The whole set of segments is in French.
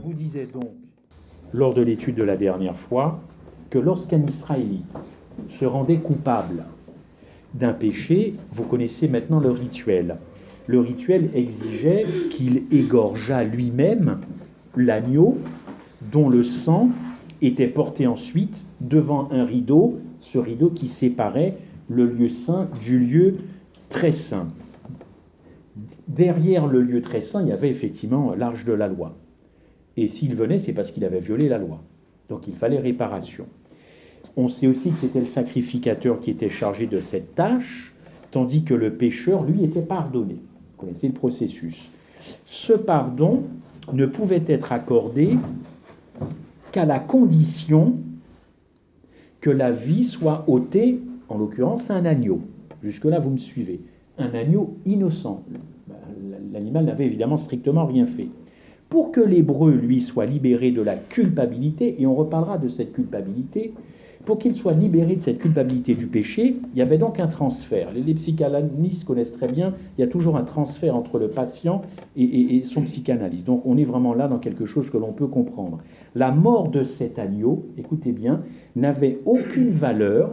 vous disais donc, lors de l'étude de la dernière fois, que lorsqu'un Israélite se rendait coupable d'un péché, vous connaissez maintenant le rituel. Le rituel exigeait qu'il égorgeât lui-même l'agneau dont le sang était porté ensuite devant un rideau, ce rideau qui séparait le lieu saint du lieu très saint. Derrière le lieu très saint, il y avait effectivement l'arche de la loi. Et s'il venait, c'est parce qu'il avait violé la loi. Donc il fallait réparation. On sait aussi que c'était le sacrificateur qui était chargé de cette tâche, tandis que le pécheur, lui, était pardonné. Vous connaissez le processus. Ce pardon ne pouvait être accordé qu'à la condition que la vie soit ôtée, en l'occurrence un agneau. Jusque-là, vous me suivez. Un agneau innocent. L'animal n'avait évidemment strictement rien fait. Pour que l'hébreu, lui, soit libéré de la culpabilité, et on reparlera de cette culpabilité, pour qu'il soit libéré de cette culpabilité du péché, il y avait donc un transfert. Les psychanalystes connaissent très bien, il y a toujours un transfert entre le patient et son psychanalyste. Donc on est vraiment là dans quelque chose que l'on peut comprendre. La mort de cet agneau, écoutez bien, n'avait aucune valeur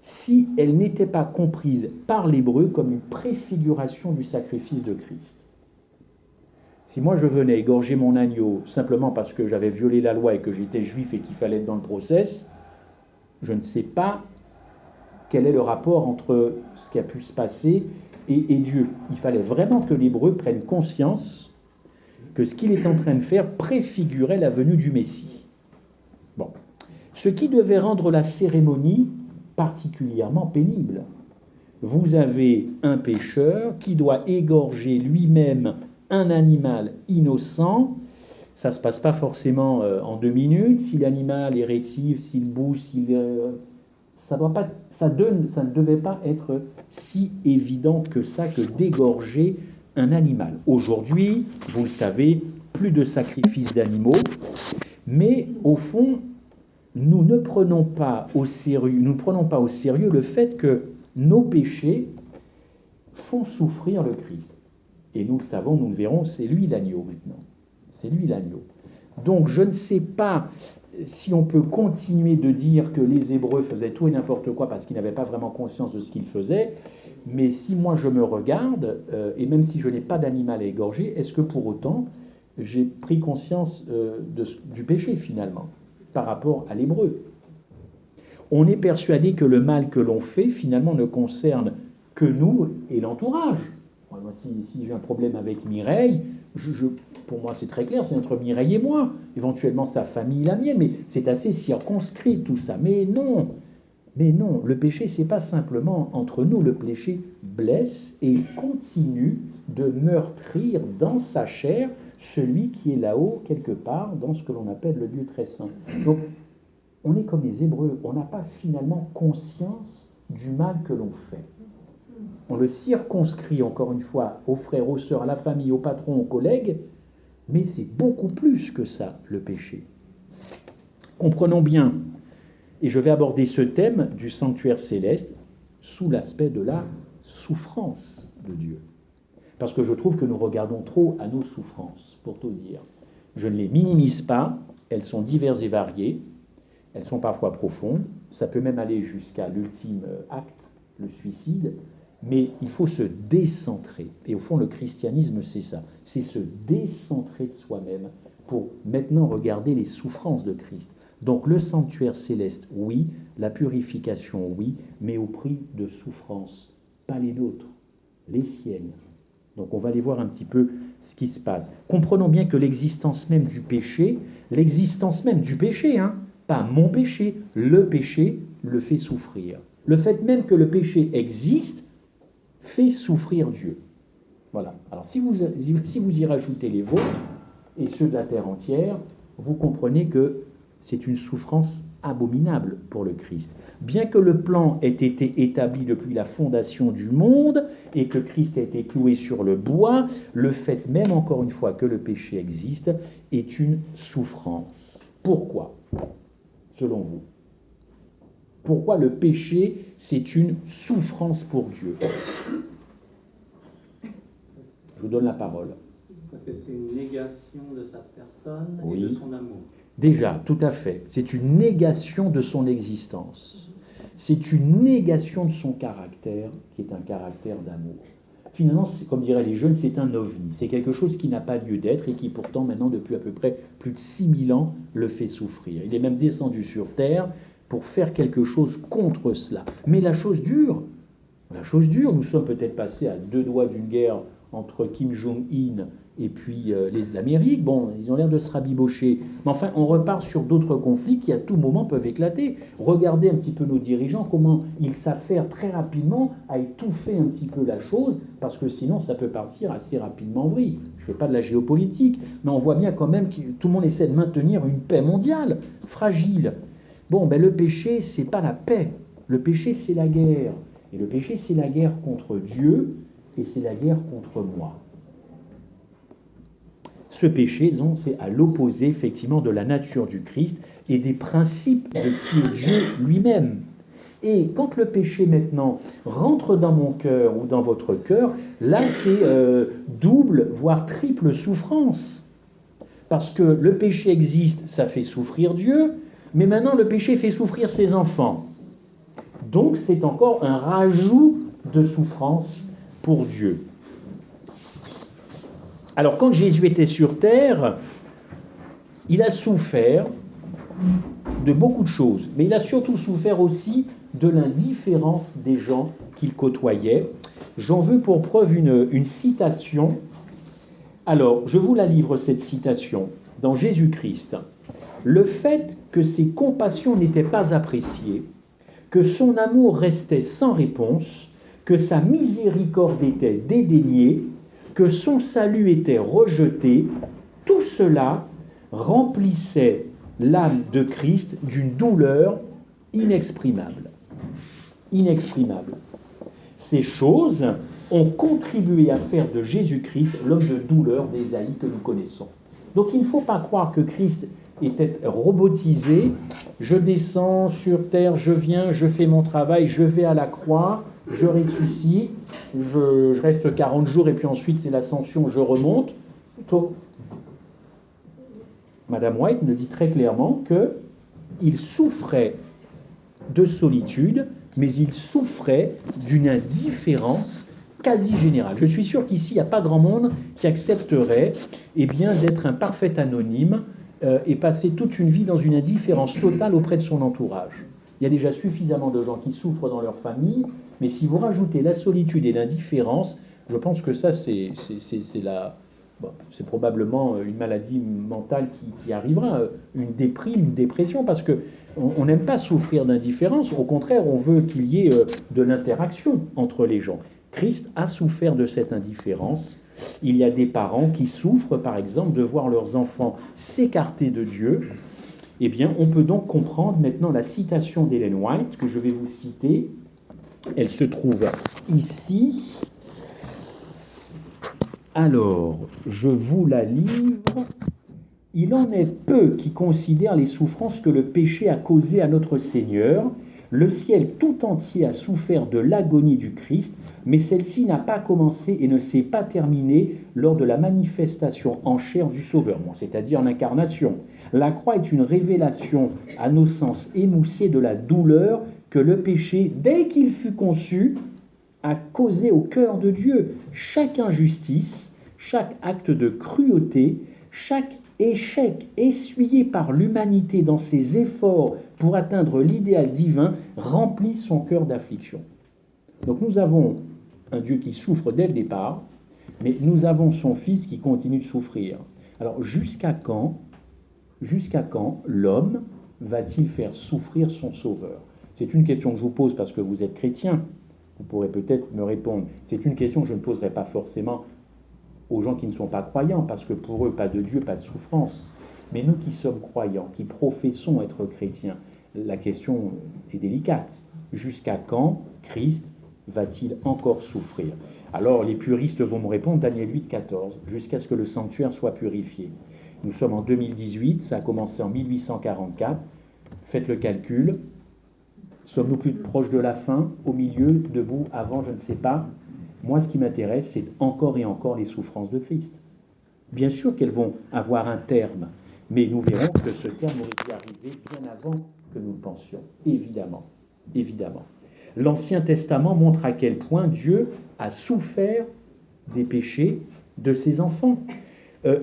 si elle n'était pas comprise par l'hébreu comme une préfiguration du sacrifice de Christ. Si moi je venais égorger mon agneau simplement parce que j'avais violé la loi et que j'étais juif et qu'il fallait être dans le process, je ne sais pas quel est le rapport entre ce qui a pu se passer et Dieu. Il fallait vraiment que l'hébreu prenne conscience que ce qu'il est en train de faire préfigurait la venue du Messie. Bon. Ce qui devait rendre la cérémonie particulièrement pénible. Vous avez un pécheur qui doit égorger lui-même un animal innocent. Ça ne se passe pas forcément en 2 minutes. Si l'animal est rétif, s'il bouge, ça ne devait pas être si évident que ça que d'égorger un animal. Aujourd'hui, vous le savez, plus de sacrifices d'animaux, mais au fond, nous ne prenons pas au sérieux le fait que nos péchés font souffrir le Christ. Et nous le savons, nous le verrons, c'est lui l'agneau maintenant. C'est lui l'agneau. Donc je ne sais pas si on peut continuer de dire que les Hébreux faisaient tout et n'importe quoi parce qu'ils n'avaient pas vraiment conscience de ce qu'ils faisaient, mais si moi je me regarde, et même si je n'ai pas d'animal à égorger, est-ce que pour autant j'ai pris conscience du péché finalement par rapport à l'Hébreu? On est persuadé que le mal que l'on fait finalement ne concerne que nous et l'entourage. Moi, si j'ai un problème avec Mireille, pour moi c'est très clair, c'est entre Mireille et moi, éventuellement sa famille, la mienne, mais c'est assez circonscrit tout ça. Mais non, le péché c'est pas simplement entre nous, le péché blesse et continue de meurtrir dans sa chair celui qui est là-haut quelque part dans ce que l'on appelle le lieu très saint. Donc on est comme les Hébreux, on n'a pas finalement conscience du mal que l'on fait. On le circonscrit encore une fois aux frères, aux sœurs, à la famille, aux patrons, aux collègues, mais c'est beaucoup plus que ça, le péché. Comprenons bien, et je vais aborder ce thème du sanctuaire céleste sous l'aspect de la souffrance de Dieu. Parce que je trouve que nous regardons trop à nos souffrances, pour tout dire. Je ne les minimise pas, elles sont diverses et variées, elles sont parfois profondes, ça peut même aller jusqu'à l'ultime acte, le suicide, mais il faut se décentrer. Et au fond, le christianisme, c'est ça. C'est se décentrer de soi-même pour maintenant regarder les souffrances de Christ. Donc le sanctuaire céleste, oui, la purification, oui, mais au prix de souffrances, pas les nôtres, les siennes. Donc on va aller voir un petit peu ce qui se passe. Comprenons bien que l'existence même du péché, pas mon péché, le péché le fait souffrir. Le fait même que le péché existe fait souffrir Dieu. Voilà. Alors si vous y rajoutez les vôtres et ceux de la terre entière, vous comprenez que c'est une souffrance abominable pour le Christ. Bien que le plan ait été établi depuis la fondation du monde et que Christ ait été cloué sur le bois, le fait même, encore une fois, que le péché existe est une souffrance. Pourquoi, selon vous? Pourquoi le péché, c'est une souffrance pour Dieu? Je vous donne la parole. Parce que c'est une négation de sa personne Oui. et de son amour. Déjà, tout à fait. C'est une négation de son existence. C'est une négation de son caractère, qui est un caractère d'amour. Finalement, comme diraient les jeunes, c'est un ovni. C'est quelque chose qui n'a pas lieu d'être et qui pourtant, maintenant, depuis à peu près plus de 6000 ans, le fait souffrir. Il est même descendu sur Terre pour faire quelque chose contre cela. Mais la chose dure. La chose dure. Nous sommes peut-être passés à 2 doigts d'une guerre entre Kim Jong-un et puis l'Amérique. Bon, ils ont l'air de se rabibocher. Mais enfin, on repart sur d'autres conflits qui à tout moment peuvent éclater. Regardez un petit peu nos dirigeants, comment ils savent faire très rapidement à étouffer un petit peu la chose, parce que sinon ça peut partir assez rapidement en vrille. Je ne fais pas de la géopolitique, mais on voit bien quand même que tout le monde essaie de maintenir une paix mondiale, fragile. Bon, ben le péché, c'est pas la paix. Le péché, c'est la guerre. Et le péché, c'est la guerre contre Dieu, et c'est la guerre contre moi. Ce péché, donc, c'est à l'opposé, effectivement, de la nature du Christ et des principes de qui est Dieu lui-même. Et quand le péché, maintenant, rentre dans mon cœur ou dans votre cœur, là, c'est double, voire triple souffrance. Parce que le péché existe, ça fait souffrir Dieu, mais maintenant, le péché fait souffrir ses enfants. Donc, c'est encore un rajout de souffrance pour Dieu. Alors, quand Jésus était sur terre, il a souffert de beaucoup de choses, mais il a surtout souffert aussi de l'indifférence des gens qu'il côtoyait. J'en veux pour preuve une citation. Alors, je vous la livre, cette citation, dans Jésus-Christ. Le fait que ses compassions n'étaient pas appréciées, que son amour restait sans réponse, que sa miséricorde était dédaignée, que son salut était rejeté, tout cela remplissait l'âme de Christ d'une douleur inexprimable. Inexprimable. Ces choses ont contribué à faire de Jésus-Christ l'homme de douleur d'Ésaïe que nous connaissons. Donc il ne faut pas croire que Christ était robotisé. Je descends sur terre, je viens, je fais mon travail, je vais à la croix, je ressuscite, je reste 40 jours et puis ensuite c'est l'ascension, je remonte. Madame White nous dit très clairement qu'il souffrait de solitude, mais il souffrait d'une indifférence quasi générale. Je suis sûr qu'ici, il n'y a pas grand monde qui accepterait d'être un parfait anonyme et passer toute une vie dans une indifférence totale auprès de son entourage. Il y a déjà suffisamment de gens qui souffrent dans leur famille, mais si vous rajoutez la solitude et l'indifférence, je pense que ça, c'est probablement une maladie mentale qui arrivera, une déprime, une dépression, parce que on n'aime pas souffrir d'indifférence, au contraire, on veut qu'il y ait de l'interaction entre les gens. Christ a souffert de cette indifférence. Il y a des parents qui souffrent, par exemple, de voir leurs enfants s'écarter de Dieu. Eh bien, on peut donc comprendre maintenant la citation d'Ellen White, que je vais vous citer. Elle se trouve ici. Alors, je vous la livre. Il en est peu qui considèrent les souffrances que le péché a causées à notre Seigneur. Le ciel tout entier a souffert de l'agonie du Christ, mais celle-ci n'a pas commencé et ne s'est pas terminée lors de la manifestation en chair du Sauveur, c'est-à-dire l'incarnation. La croix est une révélation à nos sens émoussés de la douleur que le péché, dès qu'il fut conçu, a causé au cœur de Dieu. Chaque injustice, chaque acte de cruauté, chaque échec essuyé par l'humanité dans ses efforts pour atteindre l'idéal divin remplit son cœur d'affliction. Donc nous avons un Dieu qui souffre dès le départ, mais nous avons son Fils qui continue de souffrir. Alors jusqu'à quand l'homme va-t-il faire souffrir son Sauveur? C'est une question que je vous pose parce que vous êtes chrétien. Vous pourrez peut-être me répondre. C'est une question que je ne poserai pas forcément aux gens qui ne sont pas croyants, parce que pour eux, pas de Dieu, pas de souffrance. Mais nous qui sommes croyants, qui professons être chrétiens, la question est délicate. Jusqu'à quand Christ va-t-il encore souffrir? Alors les puristes vont me répondre, Daniel 8, 14, jusqu'à ce que le sanctuaire soit purifié. Nous sommes en 2018, ça a commencé en 1844. Faites le calcul. Sommes-nous plus proches de la fin, au milieu, debout, avant, je ne sais pas. Moi, ce qui m'intéresse, c'est encore et encore les souffrances de Christ. Bien sûr qu'elles vont avoir un terme, mais nous verrons que ce terme aurait dû arriver bien avant que nous le pensions, évidemment, évidemment. L'Ancien Testament montre à quel point Dieu a souffert des péchés de ses enfants.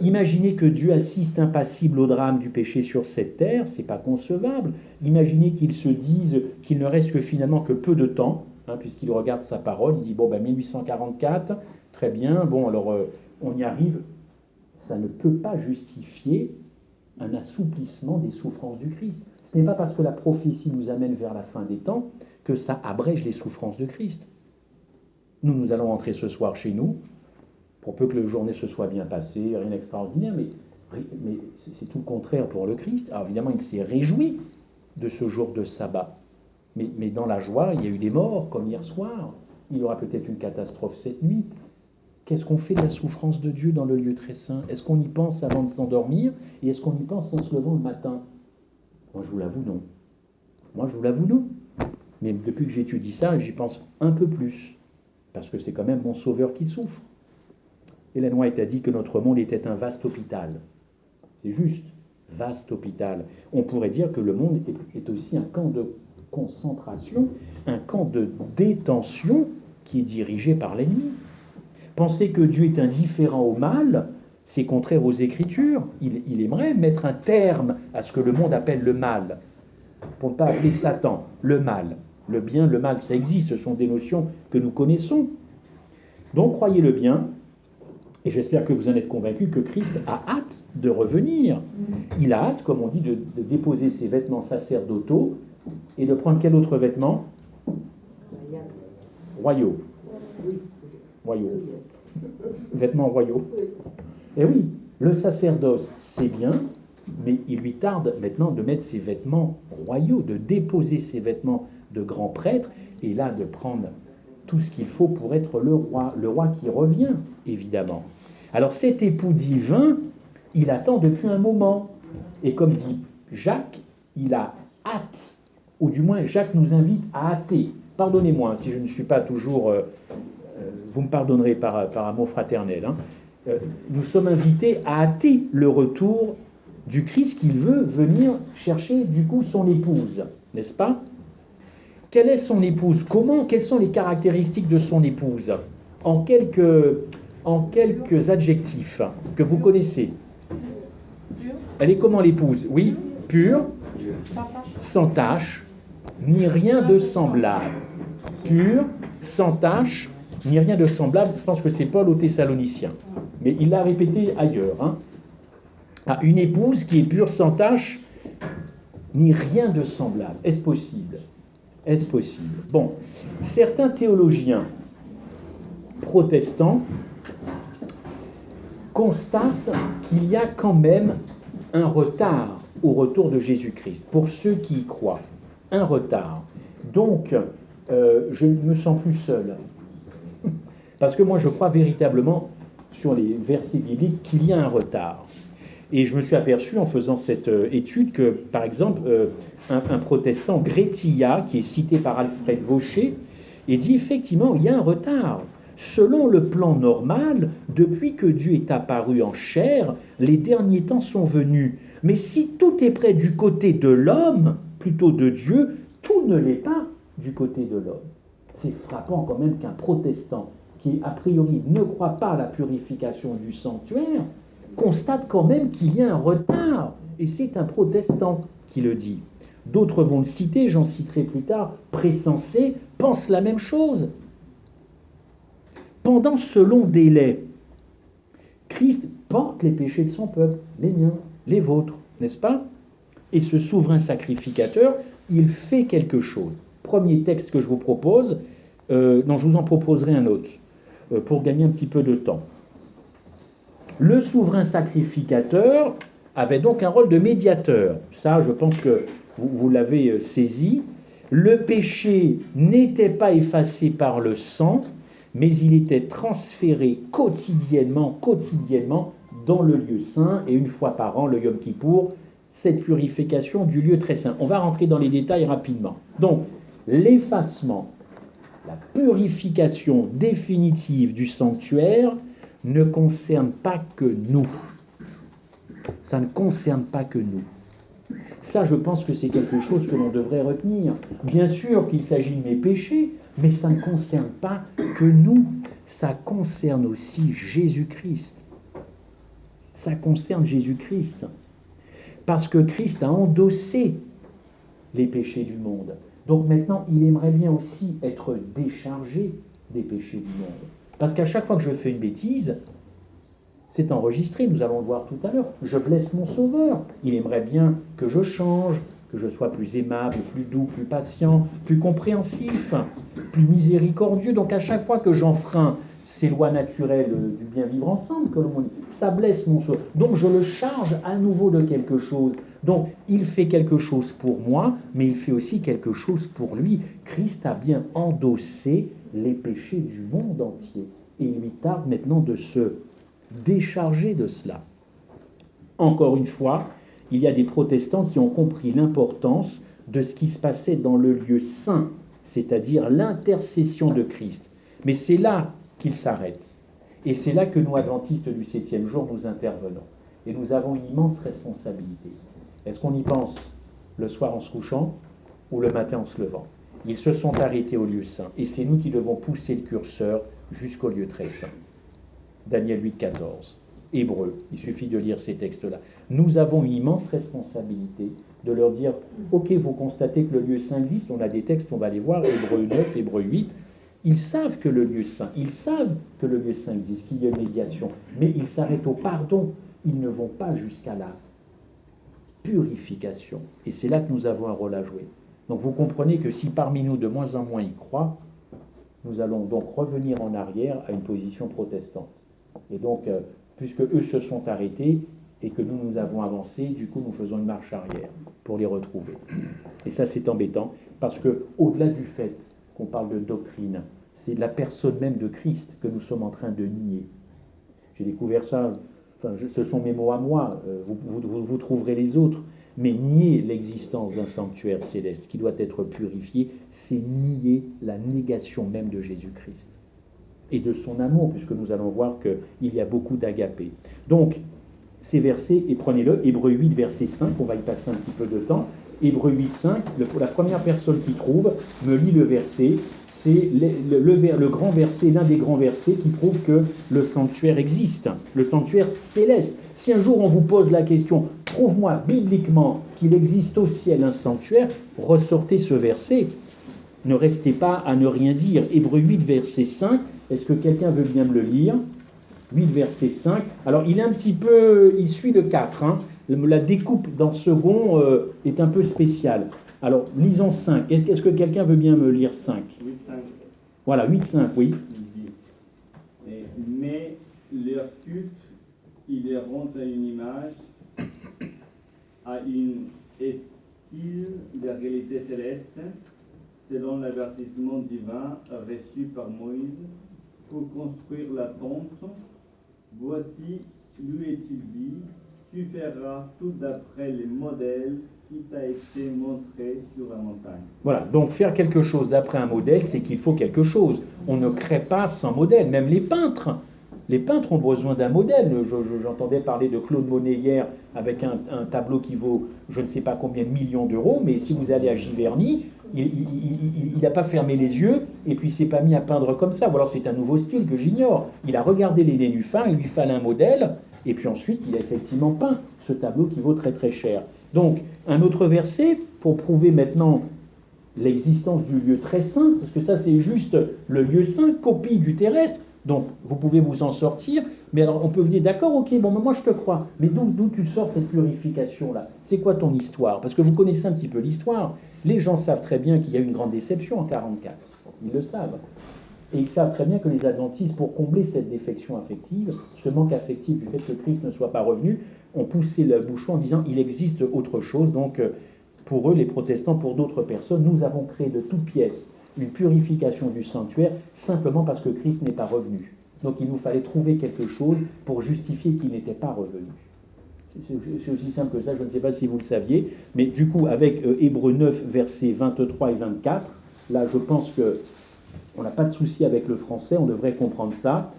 Imaginez que Dieu assiste impassible au drame du péché sur cette terre, c'est pas concevable. Imaginez qu'il se dise qu'il ne reste que finalement que peu de temps, puisqu'il regarde sa parole, il dit bon 1844, très bien, bon alors on y arrive. Ça ne peut pas justifier un assouplissement des souffrances du Christ. Ce n'est pas parce que la prophétie nous amène vers la fin des temps que ça abrège les souffrances de Christ. Nous allons entrer ce soir chez nous, pour peu que la journée se soit bien passée, rien d'extraordinaire, mais c'est tout le contraire pour le Christ. Alors évidemment, il s'est réjoui de ce jour de sabbat, mais dans la joie, il y a eu des morts, comme hier soir. Il y aura peut-être une catastrophe cette nuit. Qu'est-ce qu'on fait de la souffrance de Dieu dans le lieu très saint? Est-ce qu'on y pense avant de s'endormir? Et est-ce qu'on y pense en se levant le matin? Moi, je vous l'avoue, non. Moi, je vous l'avoue, non. Mais depuis que j'étudie ça, j'y pense un peu plus. Parce que c'est quand même mon sauveur qui souffre. Ellen White a dit que notre monde était un vaste hôpital. C'est juste, vaste hôpital. On pourrait dire que le monde est aussi un camp de concentration, un camp de détention qui est dirigé par l'ennemi. Penser que Dieu est indifférent au mal, c'est contraire aux Écritures. Il aimerait mettre un terme à ce que le monde appelle le mal, pour ne pas appeler Satan le mal. Le bien, le mal, ça existe, ce sont des notions que nous connaissons. Donc croyez-le bien, et j'espère que vous en êtes convaincus, que Christ a hâte de revenir. Il a hâte, comme on dit, de déposer ses vêtements sacerdotaux et de prendre quel autre vêtement? Royaux. Royaux. Vêtements royaux. Et oui, le sacerdoce, c'est bien, mais il lui tarde maintenant de mettre ses vêtements royaux, de déposer ses vêtements de grand prêtre, et là de prendre tout ce qu'il faut pour être le roi qui revient, évidemment. Alors cet époux divin, il attend depuis un moment. Et comme dit Jacques, il a hâte, ou du moins Jacques nous invite à hâter. Pardonnez-moi si je ne suis pas toujours... vous me pardonnerez par amour fraternel. Nous sommes invités à hâter le retour du Christ qu'il veut venir chercher du coup son épouse, n'est-ce pas? Quelle est son épouse? Quelles sont les caractéristiques de son épouse? En quelques adjectifs que vous connaissez. Elle est comment l'épouse? Oui, pure, sans tache, ni rien de semblable. Pure, sans tache, ni rien de semblable. Je pense que c'est Paul aux Thessaloniciens. Mais il l'a répété ailleurs. Une épouse qui est pure, sans tache, ni rien de semblable. Est-ce possible? Est-ce possible? Bon, certains théologiens protestants constatent qu'il y a quand même un retard au retour de Jésus-Christ, pour ceux qui y croient. Un retard. Donc, je me sens plus seul. Parce que moi, je crois véritablement, sur les versets bibliques, qu'il y a un retard. Et je me suis aperçu en faisant cette étude que, par exemple, un protestant, Gretilla, qui est cité par Alfred Vaucher, et dit effectivement, il y a un retard. Selon le plan normal, depuis que Dieu est apparu en chair, les derniers temps sont venus. Mais si tout est prêt du côté de l'homme, plutôt de Dieu, tout ne l'est pas du côté de l'homme. C'est frappant quand même qu'un protestant qui, a priori, ne croit pas à la purification du sanctuaire, constate quand même qu'il y a un retard. Et c'est un protestant qui le dit. D'autres vont le citer, j'en citerai plus tard. Pressensé pense la même chose. Pendant ce long délai, Christ porte les péchés de son peuple, les miens, les vôtres, n'est-ce pas? Et ce souverain sacrificateur, il fait quelque chose. Premier texte que je vous propose, je vous en proposerai un autre, pour gagner un petit peu de temps. Le souverain sacrificateur avait donc un rôle de médiateur. Ça, je pense que vous l'avez saisi. Le péché n'était pas effacé par le sang, mais il était transféré quotidiennement dans le lieu saint, et une fois par an, le Yom Kippour, cette purification du lieu très saint. On va rentrer dans les détails rapidement. Donc, l'effacement, la purification définitive du sanctuaire ne concerne pas que nous. Ça ne concerne pas que nous. Ça, je pense que c'est quelque chose que l'on devrait retenir. Bien sûr qu'il s'agit de mes péchés, mais ça ne concerne pas que nous. Ça concerne aussi Jésus-Christ. Ça concerne Jésus-Christ. Parce que Christ a endossé les péchés du monde. Donc maintenant, il aimerait bien aussi être déchargé des péchés du monde. Parce qu'à chaque fois que je fais une bêtise, c'est enregistré, nous allons le voir tout à l'heure. Je blesse mon Sauveur. Il aimerait bien que je change, que je sois plus aimable, plus doux, plus patient, plus compréhensif, plus miséricordieux. Donc à chaque fois que j'enfreins ces lois naturelles du bien vivre ensemble, que l'on dit, ça blesse mon Sauveur. Donc je le charge à nouveau de quelque chose. Donc il fait quelque chose pour moi, mais il fait aussi quelque chose pour lui. Christ a bien endossé les péchés du monde entier. Et il lui tarde maintenant de se décharger de cela. Encore une fois, il y a des protestants qui ont compris l'importance de ce qui se passait dans le lieu saint, c'est-à-dire l'intercession de Christ. Mais c'est là qu'il s'arrête. Et c'est là que nous, adventistes du 7e jour, nous intervenons. Et nous avons une immense responsabilité. Est-ce qu'on y pense le soir en se couchant ou le matin en se levant? Ils se sont arrêtés au lieu saint. Et c'est nous qui devons pousser le curseur jusqu'au lieu très saint. Daniel 8, 14. Hébreux, il suffit de lire ces textes-là. Nous avons une immense responsabilité de leur dire, ok, vous constatez que le lieu saint existe, on a des textes, on va les voir, Hébreux 9, Hébreux 8, ils savent que le lieu saint, ils savent que le lieu saint existe, qu'il y a une médiation, mais ils s'arrêtent au pardon, ils ne vont pas jusqu'à la purification. Et c'est là que nous avons un rôle à jouer. Donc vous comprenez que si parmi nous de moins en moins y croient, nous allons donc revenir en arrière à une position protestante. Et donc, puisque eux se sont arrêtés et que nous avons avancé, du coup, nous faisons une marche arrière pour les retrouver. Et ça, c'est embêtant, parce que au-delà du fait qu'on parle de doctrine, c'est la personne même de Christ que nous sommes en train de nier. J'ai découvert ça, ce sont mes mots à moi, vous trouverez les autres, mais nier l'existence d'un sanctuaire céleste qui doit être purifié, c'est nier la négation même de Jésus-Christ et de son amour, puisque nous allons voir qu'il y a beaucoup d'agapé. Donc, ces versets, et prenez-le, Hébreux 8, verset 5, on va y passer un petit peu de temps. Hébreux 8, 5, la première personne qui trouve me lit le verset, c'est le grand verset, l'un des grands versets qui prouve que le sanctuaire existe, le sanctuaire céleste. Si un jour on vous pose la question, prouve-moi bibliquement qu'il existe au ciel un sanctuaire, ressortez ce verset. Ne restez pas à ne rien dire. Hébreux 8, verset 5, est-ce que quelqu'un veut bien me le lire? 8, verset 5. Alors, il suit le 4. Hein. La découpe dans second est un peu spéciale. Alors, lisons 5. Est-ce que quelqu'un veut bien me lire 5? 8, 5. Voilà, 8, 5, oui. Il dit, mais leur culte, ils les rendent à une image, à une style de réalité céleste, selon l'avertissement divin reçu par Moïse pour construire la tente. Voici, lui est-il dit, tu feras tout d'après les modèles qui t'a été montré sur la montagne. Voilà, donc faire quelque chose d'après un modèle, c'est qu'il faut quelque chose. On ne crée pas sans modèle, même les peintres. Les peintres ont besoin d'un modèle. J'entendais parler de Claude Monet hier avec un tableau qui vaut je ne sais pas combien de millions d'euros, mais si vous allez à Giverny, il n'a pas fermé les yeux et puis il ne s'est pas mis à peindre comme ça. Ou alors c'est un nouveau style que j'ignore. Il a regardé les nénuphars, il lui fallait un modèle et puis ensuite il a effectivement peint ce tableau qui vaut très très cher. Donc un autre verset pour prouver maintenant l'existence du lieu très saint, parce que ça c'est juste le lieu saint, copie du terrestre. Donc, vous pouvez vous en sortir, mais alors on peut venir, d'accord, ok, bon, moi je te crois, mais d'où tu sors cette purification-là? C'est quoi ton histoire? Parce que vous connaissez un petit peu l'histoire. Les gens savent très bien qu'il y a eu une grande déception en 44. Ils le savent. Et ils savent très bien que les adventistes, pour combler cette défection affective, ce manque affectif du fait que Christ ne soit pas revenu, ont poussé le bouchon en disant il existe autre chose. Donc, pour eux, les protestants, pour d'autres personnes, nous avons créé de toutes pièces une purification du sanctuaire simplement parce que Christ n'est pas revenu. Donc il nous fallait trouver quelque chose pour justifier qu'il n'était pas revenu. C'est aussi simple que ça, je ne sais pas si vous le saviez, mais du coup avec Hébreux 9, versets 23 et 24, là je pense qu'on n'a pas de souci avec le français, on devrait comprendre ça.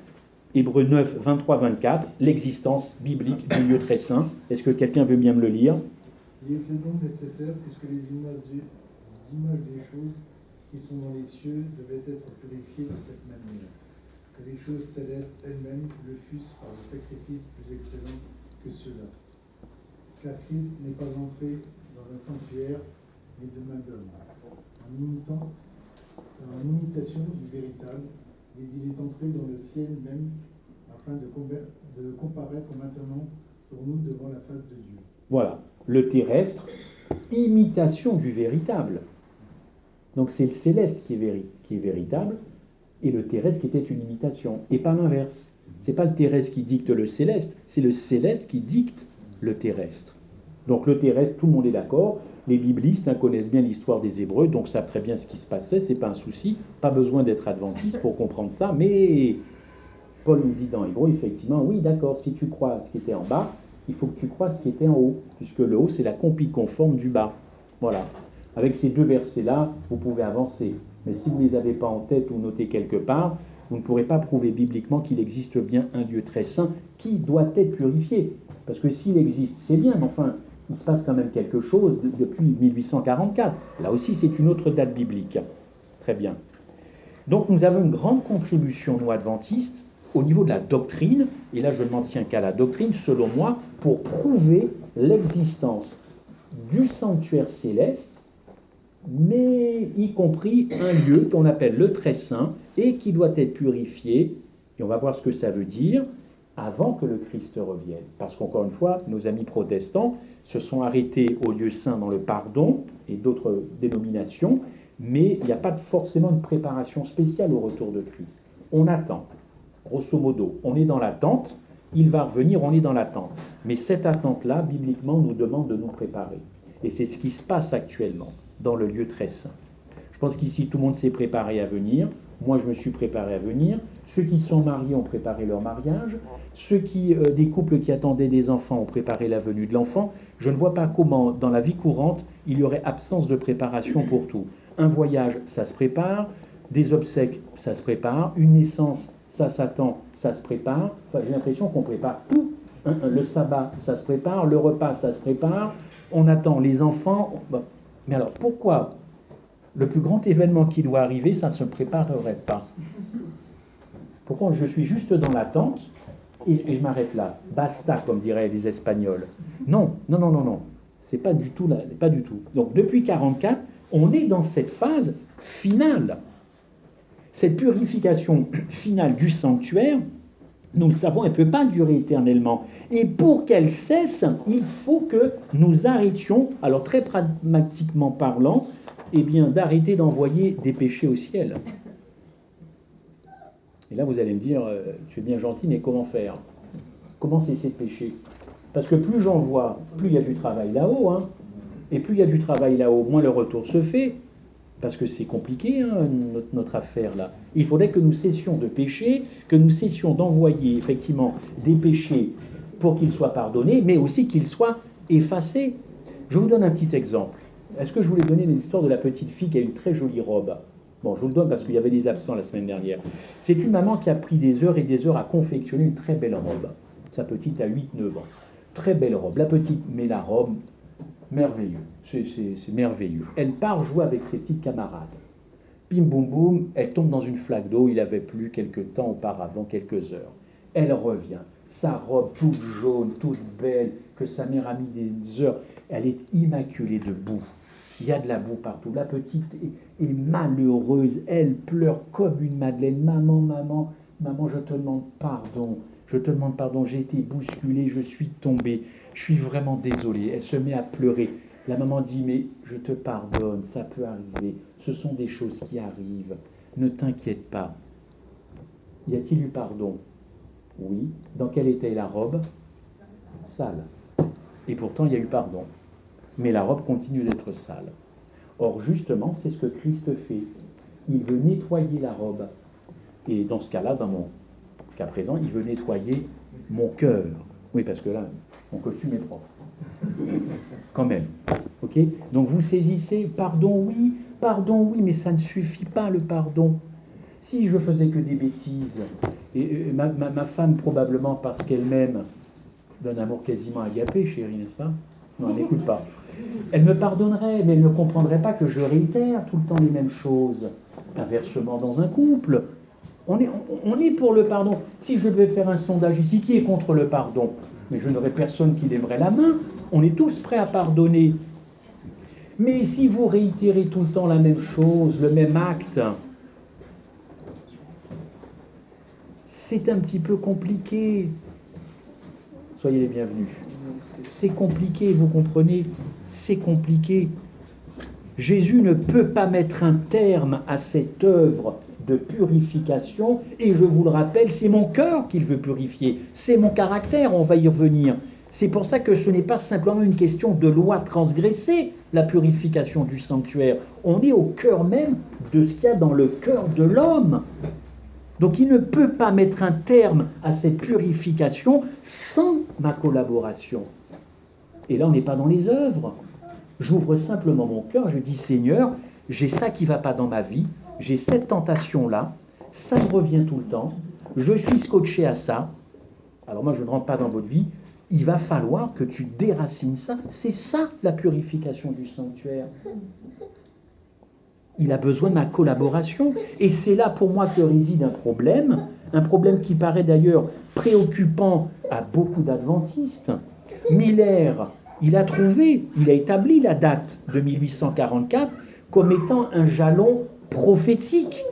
Hébreux 9, 23, 24, l'existence biblique du lieu très saint. Est-ce que quelqu'un veut bien me le lire? Il est donc nécessaire, puisque les images des choses qui sont dans les cieux devaient être purifiées de cette manière, que les choses célestes elles-mêmes le fussent par des sacrifices plus excellents que ceux-là. Car Christ n'est pas entré dans un sanctuaire, mais de main d'homme, en imitation du véritable, mais il est entré dans le ciel même, afin de comparaître maintenant pour nous devant la face de Dieu. Voilà, le terrestre, imitation du véritable. Donc c'est le céleste qui est véritable, et le terrestre qui était une imitation, et pas l'inverse. C'est pas le terrestre qui dicte le céleste, c'est le céleste qui dicte le terrestre. Donc le terrestre, tout le monde est d'accord. Les biblistes connaissent bien l'histoire des Hébreux, donc savent très bien ce qui se passait, c'est pas un souci, pas besoin d'être adventiste pour comprendre ça, mais Paul nous dit dans Hébreux, effectivement, oui d'accord, si tu crois ce qui était en bas, il faut que tu crois ce qui était en haut, puisque le haut c'est la copie conforme du bas. Voilà. Avec ces deux versets-là, vous pouvez avancer. Mais si vous ne les avez pas en tête ou notés quelque part, vous ne pourrez pas prouver bibliquement qu'il existe bien un Dieu très saint qui doit être purifié. Parce que s'il existe, c'est bien, mais enfin, il se passe quand même quelque chose depuis 1844. Là aussi, c'est une autre date biblique. Très bien. Donc nous avons une grande contribution, nous adventistes, au niveau de la doctrine, et là je ne m'en tiens qu'à la doctrine, selon moi, pour prouver l'existence du sanctuaire céleste, mais y compris un lieu qu'on appelle le très saint, et qui doit être purifié, et on va voir ce que ça veut dire, avant que le Christ revienne. Parce qu'encore une fois, nos amis protestants se sont arrêtés au lieu saint dans le pardon, et d'autres dénominations, mais il n'y a pas forcément une préparation spéciale au retour de Christ. On attend, grosso modo, on est dans l'attente, il va revenir, on est dans l'attente. Mais cette attente-là, bibliquement, nous demande de nous préparer. Et c'est ce qui se passe actuellement dans le lieu très saint. Je pense qu'ici, tout le monde s'est préparé à venir. Moi, je me suis préparé à venir. Ceux qui sont mariés ont préparé leur mariage. Des couples qui attendaient des enfants ont préparé la venue de l'enfant. Je ne vois pas comment, dans la vie courante, il y aurait absence de préparation pour tout. Un voyage, ça se prépare. Des obsèques, ça se prépare. Une naissance, ça s'attend, ça se prépare. Enfin, j'ai l'impression qu'on prépare tout. Le sabbat, ça se prépare. Le repas, ça se prépare. On attend les enfants. Mais alors, pourquoi le plus grand événement qui doit arriver, ça ne se préparerait pas? Pourquoi je suis juste dans l'attente et je m'arrête là? Basta, comme diraient les Espagnols. Non. C'est pas du tout là, pas du tout. Donc depuis 1944, on est dans cette phase finale. Cette purification finale du sanctuaire, nous le savons, elle ne peut pas durer éternellement. Et pour qu'elle cesse, il faut que nous arrêtions, alors très pragmatiquement parlant, d'arrêter d'envoyer des péchés au ciel. Et là, vous allez me dire, tu es bien gentil, mais comment faire? Comment cesser de pécher? Parce que plus j'envoie, plus il y a du travail là-haut, et plus il y a du travail là-haut, moins le retour se fait, parce que c'est compliqué, notre affaire là. Il faudrait que nous cessions de pécher, que nous cessions d'envoyer effectivement des péchés pour qu'ils soient pardonnés, mais aussi qu'ils soient effacés. Je vous donne un petit exemple. Est-ce que je voulais donner l'histoire de la petite fille qui a une très jolie robe? Bon, je vous le donne parce qu'il y avait des absents la semaine dernière. C'est une maman qui a pris des heures et des heures à confectionner une très belle robe. Sa petite a 8-9 ans. Très belle robe. La petite met la robe, merveilleux. C'est merveilleux. Elle part jouer avec ses petites camarades. Bim boum boum, elle tombe dans une flaque d'eau. Il avait plu quelque temps auparavant, quelques heures. Elle revient. Sa robe toute jaune, toute belle, que sa mère a mis des heures. Elle est immaculée de boue. Il y a de la boue partout. La petite est malheureuse. Elle pleure comme une madeleine. Maman, je te demande pardon. Je te demande pardon. J'ai été bousculée. Je suis tombée. Je suis vraiment désolée. Elle se met à pleurer. La maman dit, mais je te pardonne. Ça peut arriver. Ce sont des choses qui arrivent. Ne t'inquiète pas. Y a-t-il eu pardon? Oui. Dans quelle était la robe? Sale. Et pourtant, il y a eu pardon. Mais la robe continue d'être sale. Or, justement, c'est ce que Christ fait. Il veut nettoyer la robe. Et dans ce cas-là, dans mon cas présent, il veut nettoyer mon cœur. Oui, parce que là, mon costume est propre. Quand même. Ok? Donc vous saisissez, pardon, oui, mais ça ne suffit pas le pardon. Si je faisais que des bêtises, et ma femme probablement parce qu'elle m'aime, d'un amour quasiment agapé, chérie, n'est-ce pas? Non, elle n'écoute pas. Elle me pardonnerait, mais elle ne comprendrait pas que je réitère tout le temps les mêmes choses. Inversement, dans un couple, on est pour le pardon. Si je devais faire un sondage ici, qui est contre le pardon? Mais je n'aurais personne qui lèverait la main. On est tous prêts à pardonner. Mais si vous réitérez tout le temps la même chose, le même acte, c'est un petit peu compliqué. Soyez les bienvenus. C'est compliqué, vous comprenez? C'est compliqué. Jésus ne peut pas mettre un terme à cette œuvre de purification, et je vous le rappelle, c'est mon cœur qu'il veut purifier, c'est mon caractère, on va y revenir. C'est pour ça que ce n'est pas simplement une question de loi transgressée, la purification du sanctuaire. On est au cœur même de ce qu'il y a dans le cœur de l'homme. Donc il ne peut pas mettre un terme à cette purification sans ma collaboration. Et là, on n'est pas dans les œuvres. J'ouvre simplement mon cœur, je dis Seigneur, j'ai ça qui ne va pas dans ma vie, j'ai cette tentation-là, ça me revient tout le temps, je suis scotché à ça. Alors moi, je ne rentre pas dans votre vie, il va falloir que tu déracines ça. C'est ça la purification du sanctuaire. Il a besoin de ma collaboration. Et c'est là pour moi que réside un problème qui paraît d'ailleurs préoccupant à beaucoup d'adventistes. Miller, il a établi la date de 1844 comme étant un jalon prophétique.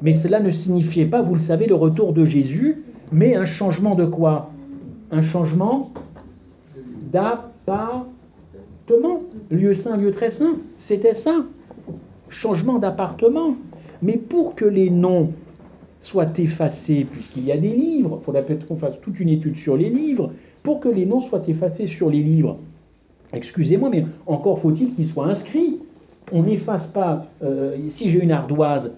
Mais cela ne signifiait pas, vous le savez, le retour de Jésus, mais un changement de quoi? Un changement d'appartement. Lieu saint, lieu très saint, c'était ça. Changement d'appartement. Mais pour que les noms soient effacés, puisqu'il y a des livres, il faudrait peut-être qu'on fasse toute une étude sur les livres, pour que les noms soient effacés sur les livres, excusez-moi, mais encore faut-il qu'ils soient inscrits. On n'efface pas, si j'ai une ardoise,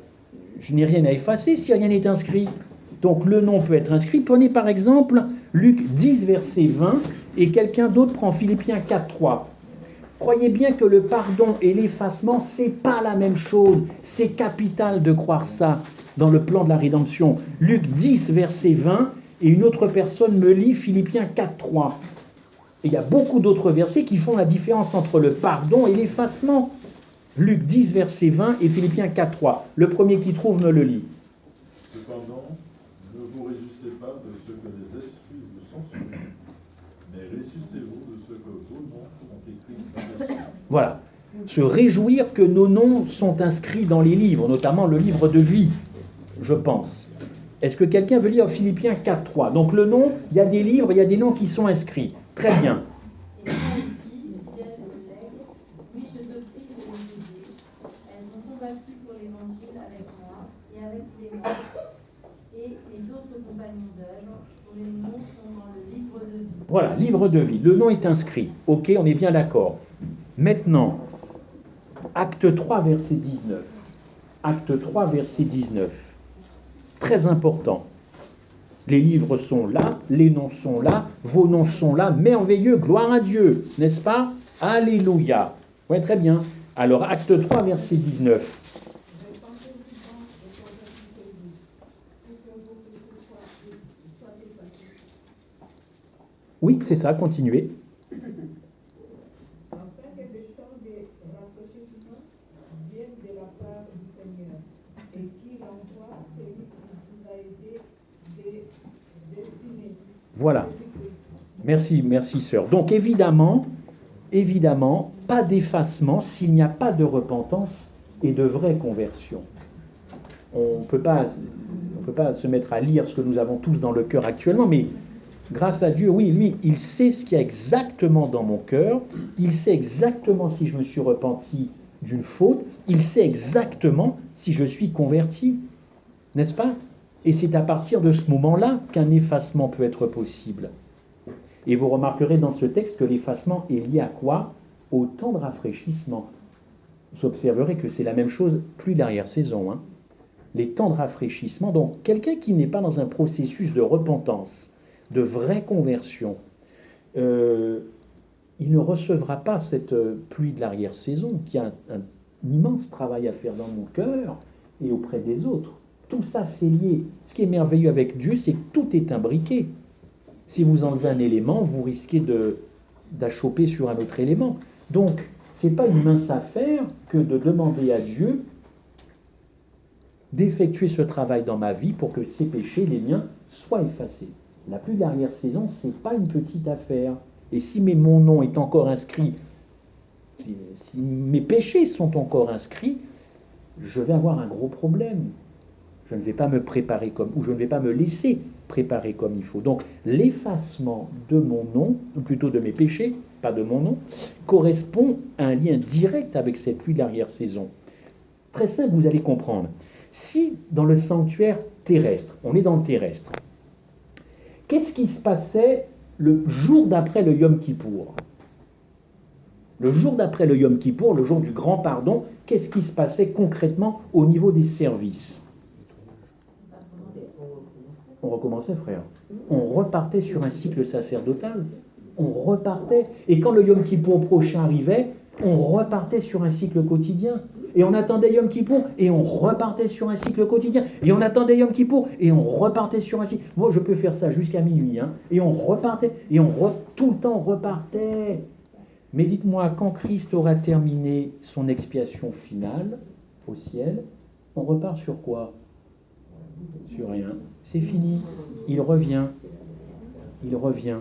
je n'ai rien à effacer si rien n'est inscrit. Donc le nom peut être inscrit. Prenez par exemple Luc 10, verset 20, et quelqu'un d'autre prend Philippiens 4, 3. Croyez bien que le pardon et l'effacement, c'est pas la même chose. C'est capital de croire ça dans le plan de la rédemption. Luc 10, verset 20, et une autre personne me lit Philippiens 4, 3. Et il y a beaucoup d'autres versets qui font la différence entre le pardon et l'effacement. Luc 10, verset 20 et Philippiens 4, 3. Le premier qui trouve me le lit. Cependant, ne vous réjouissez pas de ce que les esprits vous sont soumis, mais réjouissez-vous de ce que vos noms sont écrits dans les cieux. Voilà. Se réjouir que nos noms sont inscrits dans les livres, notamment le livre de vie, je pense. Est-ce que quelqu'un veut lire Philippiens 4, 3? Donc le nom, il y a des livres, il y a des noms qui sont inscrits. Très bien. Et moi aussi, disait le collègue, oui, je te prie de les aider. Elles ont combattu pour l'évangile avec moi et avec Clément et les autres compagnons d'œuvre, dont les noms sont dans le livre de vie. Voilà, livre de vie. Le nom est inscrit. Ok, on est bien d'accord. Maintenant, acte 3, verset 19. Acte 3, verset 19. Très important. Les livres sont là, les noms sont là, vos noms sont là, merveilleux, gloire à Dieu, n'est-ce pas? Alléluia. Oui, très bien. Alors, acte 3, verset 19. Oui, c'est ça, continuez. Afin que le temps de rafraîchissement vienne de la part du Seigneur et qu'il envoie celui qui vous a été destiné. Voilà. Merci, sœur. Donc, évidemment, pas d'effacement s'il n'y a pas de repentance et de vraie conversion. On ne peut pas se mettre à lire ce que nous avons tous dans le cœur actuellement, mais grâce à Dieu, oui, lui, il sait ce qu'il y a exactement dans mon cœur, il sait exactement si je me suis repenti d'une faute, il sait exactement si je suis converti, n'est-ce pas? Et c'est à partir de ce moment-là qu'un effacement peut être possible. Et vous remarquerez dans ce texte que l'effacement est lié à quoi? Au temps de rafraîchissement. Vous observerez que c'est la même chose, pluie d'arrière-saison. Hein. Les temps de rafraîchissement, donc quelqu'un qui n'est pas dans un processus de repentance, de vraie conversion, il ne recevra pas cette pluie de l'arrière-saison qui a un immense travail à faire dans mon cœur et auprès des autres. Tout ça, c'est lié. Ce qui est merveilleux avec Dieu, c'est que tout est imbriqué. Si vous enlevez un élément, vous risquez d'achoper sur un autre élément. Donc, ce n'est pas une mince affaire que de demander à Dieu d'effectuer ce travail dans ma vie pour que ces péchés, les miens, soient effacés. La pluie de l'arrière-saison, ce n'est pas une petite affaire. Et si mon nom est encore inscrit, si mes péchés sont encore inscrits, je vais avoir un gros problème. Je ne vais pas me préparer ou je ne vais pas me laisser préparer comme il faut. Donc l'effacement de mon nom, ou plutôt de mes péchés, pas de mon nom, correspond à un lien direct avec cette pluie de l'arrière-saison. Très simple, vous allez comprendre. Si dans le sanctuaire terrestre, on est dans le terrestre, qu'est-ce qui se passait le jour d'après le Yom Kippour? Le jour d'après le Yom Kippour, le jour du grand pardon, qu'est-ce qui se passait concrètement au niveau des services? On recommençait, frère. On repartait sur un cycle sacerdotal. On repartait. Et quand le Yom Kippour prochain arrivait, on repartait sur un cycle quotidien. Et on attendait Yom Kippour, et on repartait sur un cycle quotidien. Et on attendait Yom Kippour, et on repartait sur un cycle. Moi, je peux faire ça jusqu'à minuit. Et on repartait, et tout le temps repartait. Mais dites-moi, quand Christ aura terminé son expiation finale au ciel, on repart sur quoi? Sur rien. C'est fini. Il revient. Il revient.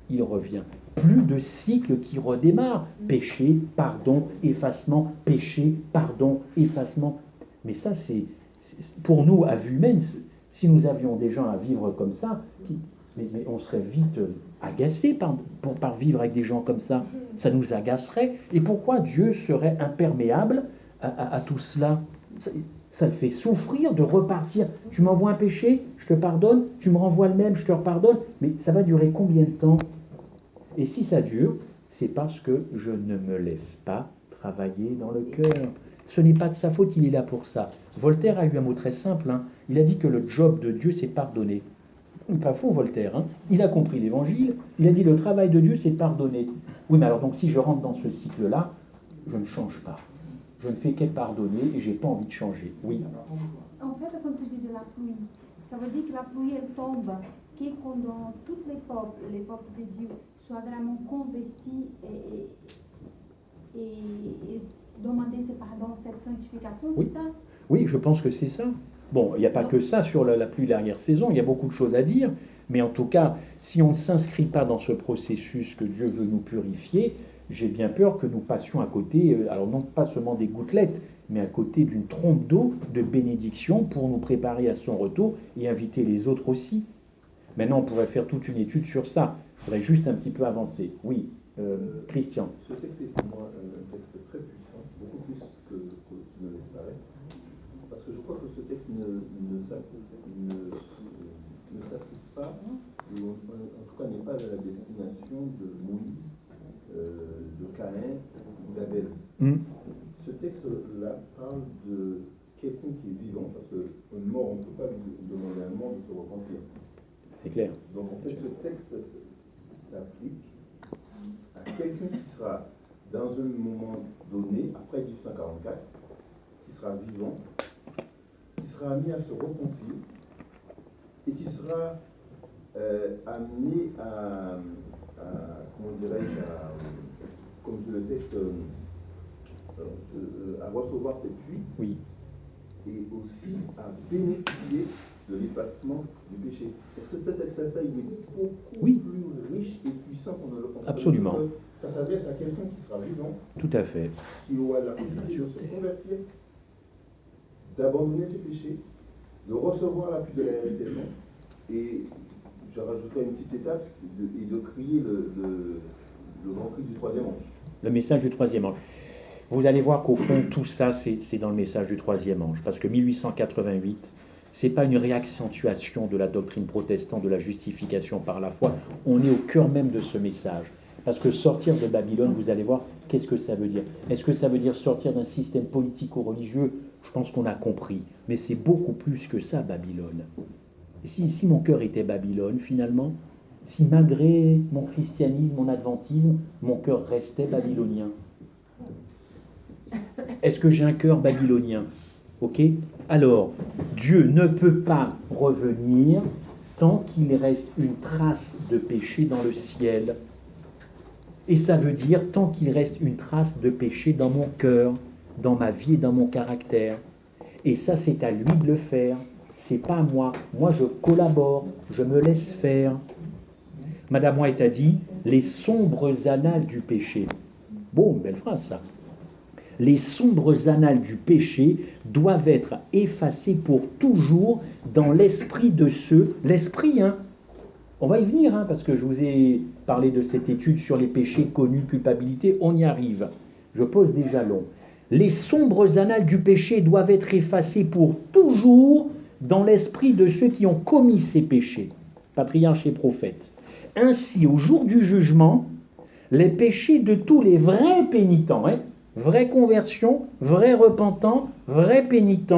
Il revient. Plus de cycle qui redémarre. Péché, pardon, effacement, péché, pardon, effacement. Mais ça, c'est pour nous, à vue humaine, si nous avions des gens à vivre comme ça, mais on serait vite agacé par vivre avec des gens comme ça. Ça nous agacerait. Et pourquoi Dieu serait imperméable à tout cela? Ça le fait souffrir de repartir. Tu m'envoies un péché, je te pardonne. Tu me renvoies le même, je te repardonne. Mais ça va durer combien de temps? Et si ça dure, c'est parce que je ne me laisse pas travailler dans le cœur. Ce n'est pas de sa faute, il est là pour ça. Voltaire a eu un mot très simple. Il a dit que le job de Dieu, c'est pardonner. Pas faux, Voltaire. Il a compris l'évangile. Il a dit le travail de Dieu, c'est pardonner. Oui, mais alors donc si je rentre dans ce cycle-là, je ne change pas. Je ne fais qu'être pardonné et je n'ai pas envie de changer. Oui. En fait, quand tu dis de la pluie, ça veut dire que la pluie, elle tombe, que quand tous les peuples de Dieu, soient vraiment convertis et demander ce pardon, cette sanctification, oui. C'est ça? Oui, je pense que c'est ça. Bon, il n'y a pas que ça sur la pluie de l'arrière-saison, il y a beaucoup de choses à dire, mais en tout cas, si on ne s'inscrit pas dans ce processus que Dieu veut nous purifier, j'ai bien peur que nous passions à côté, alors non pas seulement des gouttelettes, mais à côté d'une trompe d'eau de bénédiction pour nous préparer à son retour et inviter les autres aussi. Maintenant, on pourrait faire toute une étude sur ça. Il faudrait juste un petit peu avancer. Oui, Christian. Ce texte est pour moi un texte très puissant, beaucoup plus que tu ne l'espérais, parce que je crois que ce texte ne s'applique pas, ou en tout cas n'est pas à la destination de Moïse, de Caïn ou d'Abel. Ce texte-là parle de quelqu'un qui est vivant, parce qu'un mort, on ne peut pas lui demander à un mort de se repentir. C'est clair. Donc en fait, ce texte s'applique à quelqu'un qui sera dans un moment donné, après 1844, qui sera vivant, qui sera amené à se repentir et qui sera amené à comment dirais-je, comme dit le texte, à recevoir cette pluie, oui. Et aussi à bénéficier de l'effacement du péché. Ce texte-là, il est beaucoup plus riche et puissant qu'on ne le pense. Absolument. Ça s'adresse à quelqu'un qui sera vivant. Tout à fait. Qui aura la possibilité de se convertir, d'abandonner ses péchés, de recevoir la pluie de la saison, et je rajouterai une petite étape, et de crier le grand cri du troisième ange. Le message du troisième ange. Vous allez voir qu'au fond, tout ça, c'est dans le message du troisième ange. Parce que 1888, ce n'est pas une réaccentuation de la doctrine protestante de la justification par la foi. On est au cœur même de ce message. Parce que sortir de Babylone, vous allez voir, qu'est-ce que ça veut dire? Est-ce que ça veut dire sortir d'un système politico-religieux? Je pense qu'on a compris. Mais c'est beaucoup plus que ça, Babylone. Et si mon cœur était Babylone, finalement, si malgré mon christianisme, mon adventisme, mon cœur restait babylonien, est-ce que j'ai un cœur babylonien? Ok? Alors, Dieu ne peut pas revenir tant qu'il reste une trace de péché dans le ciel. Et ça veut dire tant qu'il reste une trace de péché dans mon cœur, dans ma vie et dans mon caractère. Et ça, c'est à lui de le faire. C'est pas à moi. Moi, je collabore, je me laisse faire. Madame White a dit les sombres annales du péché. Bon, belle phrase ça. Les sombres annales du péché doivent être effacées pour toujours dans l'esprit de ceux. L'esprit, hein. On va y venir, hein, parce que je vous ai parlé de cette étude sur les péchés connus, culpabilité. On y arrive. Je pose des jalons. Les sombres annales du péché doivent être effacées pour toujours dans l'esprit de ceux qui ont commis ces péchés, patriarches et prophètes. Ainsi, au jour du jugement, les péchés de tous les vrais pénitents, vraie conversion, vrai repentant, vrai pénitent,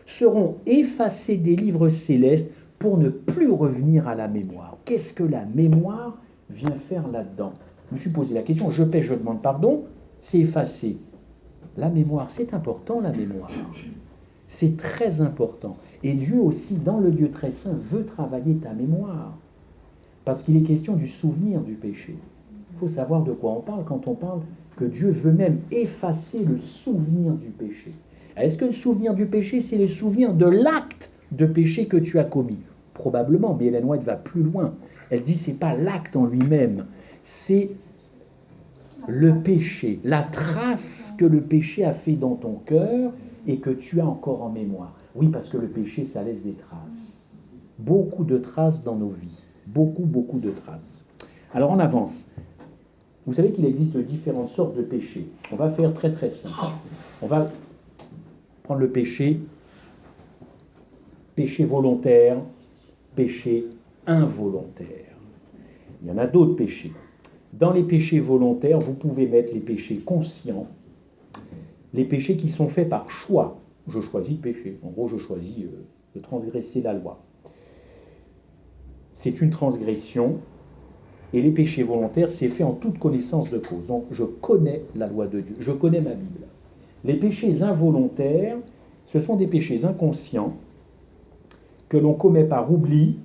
seront effacés des livres célestes pour ne plus revenir à la mémoire. Qu'est-ce que la mémoire vient faire là-dedans? Je me suis posé la question, je pêche, je demande pardon, c'est effacé. La mémoire, c'est important, la mémoire. C'est très important. Et Dieu aussi, dans le lieu très saint, veut travailler ta mémoire. Parce qu'il est question du souvenir du péché. Il faut savoir de quoi on parle quand on parle que Dieu veut même effacer le souvenir du péché. Est-ce que le souvenir du péché, c'est le souvenir de l'acte de péché que tu as commis? Probablement, mais Ellen White va plus loin. Elle dit que ce n'est pas l'acte en lui-même, c'est le péché, la trace que le péché a fait dans ton cœur et que tu as encore en mémoire. Oui, parce que le péché, ça laisse des traces. Beaucoup de traces dans nos vies. Beaucoup de traces. Alors on avance. Vous savez qu'il existe différentes sortes de péchés. On va faire très très simple. On va prendre le péché volontaire, péché involontaire. Il y en a d'autres péchés. Dans les péchés volontaires, vous pouvez mettre les péchés conscients, les péchés qui sont faits par choix. Je choisis de pécher. En gros, je choisis de transgresser la loi. C'est une transgression. Et les péchés volontaires, c'est fait en toute connaissance de cause. Donc, je connais la loi de Dieu. Je connais ma Bible. Les péchés involontaires, ce sont des péchés inconscients que l'on commet par oubli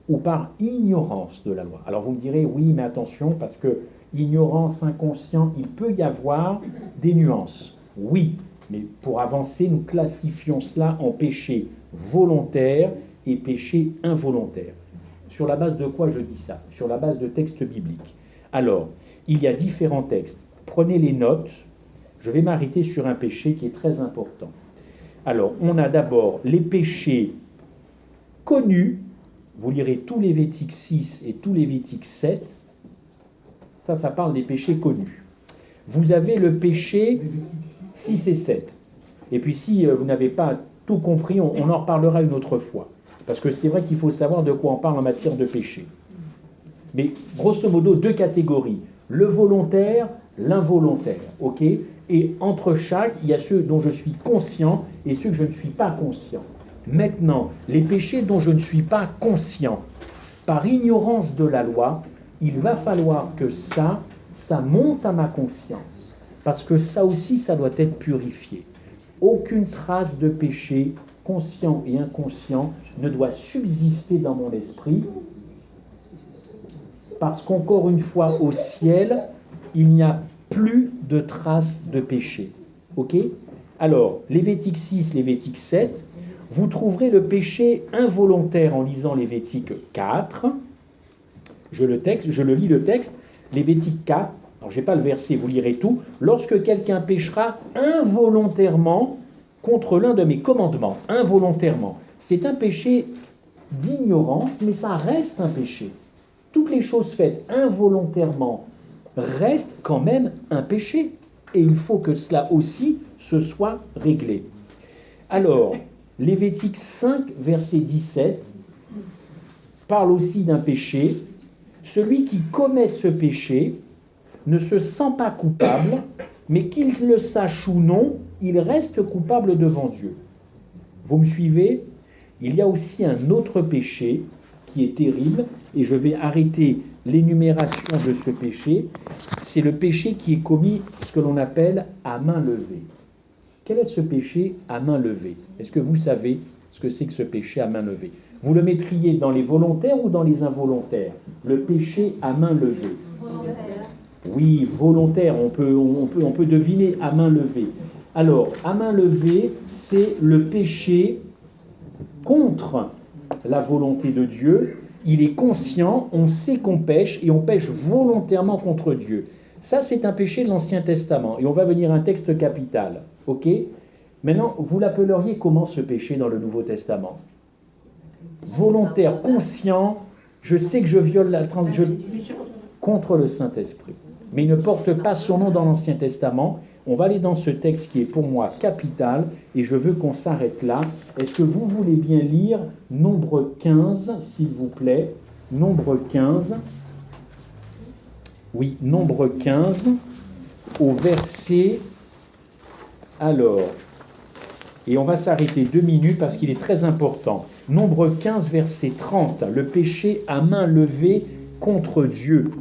ou par ignorance de la loi. Alors vous me direz, oui, mais attention, parce que ignorance, inconscient, il peut y avoir des nuances. Oui, mais pour avancer, nous classifions cela en péchés volontaires et péchés involontaires. Sur la base de quoi je dis ça? Sur la base de textes bibliques. Alors, il y a différents textes. Prenez les notes. Je vais m'arrêter sur un péché qui est très important. Alors, on a d'abord les péchés connus. Vous lirez tout Lévitique 6 et tout Lévitique 7. Ça parle des péchés connus. Vous avez le péché 6 et 7. Et puis si vous n'avez pas tout compris, on en reparlera une autre fois. Parce que c'est vrai qu'il faut savoir de quoi on parle en matière de péché. Mais grosso modo, deux catégories. Le volontaire, l'involontaire. Ok ? Et entre chaque, il y a ceux dont je suis conscient et ceux que je ne suis pas conscient. Maintenant, les péchés dont je ne suis pas conscient, par ignorance de la loi, il va falloir que ça monte à ma conscience. Parce que ça aussi, ça doit être purifié. Aucune trace de péché, conscient et inconscient, ne doit subsister dans mon esprit. Parce qu'encore une fois, au ciel, il n'y a plus de traces de péché. Ok ? Alors, Lévitique 6, Lévitique 7, vous trouverez le péché involontaire en lisant Lévitique 4. Je le lis le texte, Lévitique 4. Alors, je n'ai pas le verset, vous lirez tout. Lorsque quelqu'un péchera involontairement contre l'un de mes commandements, involontairement, c'est un péché d'ignorance, mais ça reste un péché. Toutes les choses faites involontairement restent quand même un péché. Et il faut que cela aussi se soit réglé. Alors, Lévitique 5, verset 17, parle aussi d'un péché. Celui qui commet ce péché ne se sent pas coupable, mais qu'il le sache ou non, il reste coupable devant Dieu. Vous me suivez ? Il y a aussi un autre péché qui est terrible, et je vais arrêter l'énumération de ce péché. C'est le péché qui est commis, ce que l'on appelle à main levée. Quel est ce péché à main levée? Est-ce que vous savez ce que c'est que ce péché à main levée? Vous le mettriez dans les volontaires ou dans les involontaires? Le péché à main levée. Volontaire. Oui, volontaire, on peut deviner à main levée. Alors, à main levée, c'est le péché contre la volonté de Dieu. Il est conscient, on sait qu'on pêche et on pêche volontairement contre Dieu. Ça, c'est un péché de l'Ancien Testament. Et on va venir à un texte capital. Ok? Maintenant, vous l'appelleriez comment ce péché dans le Nouveau Testament? Volontaire, conscient, je sais que je viole contre le Saint-Esprit. Mais il ne porte pas son nom dans l'Ancien Testament. On va aller dans ce texte qui est pour moi capital et je veux qu'on s'arrête là. Est-ce que vous voulez bien lire Nombre 15, s'il vous plaît? Nombre 15. Oui, Nombre 15, au verset... Alors, et on va s'arrêter 2 minutes parce qu'il est très important. Nombre 15, verset 30, le péché à main levée contre Dieu.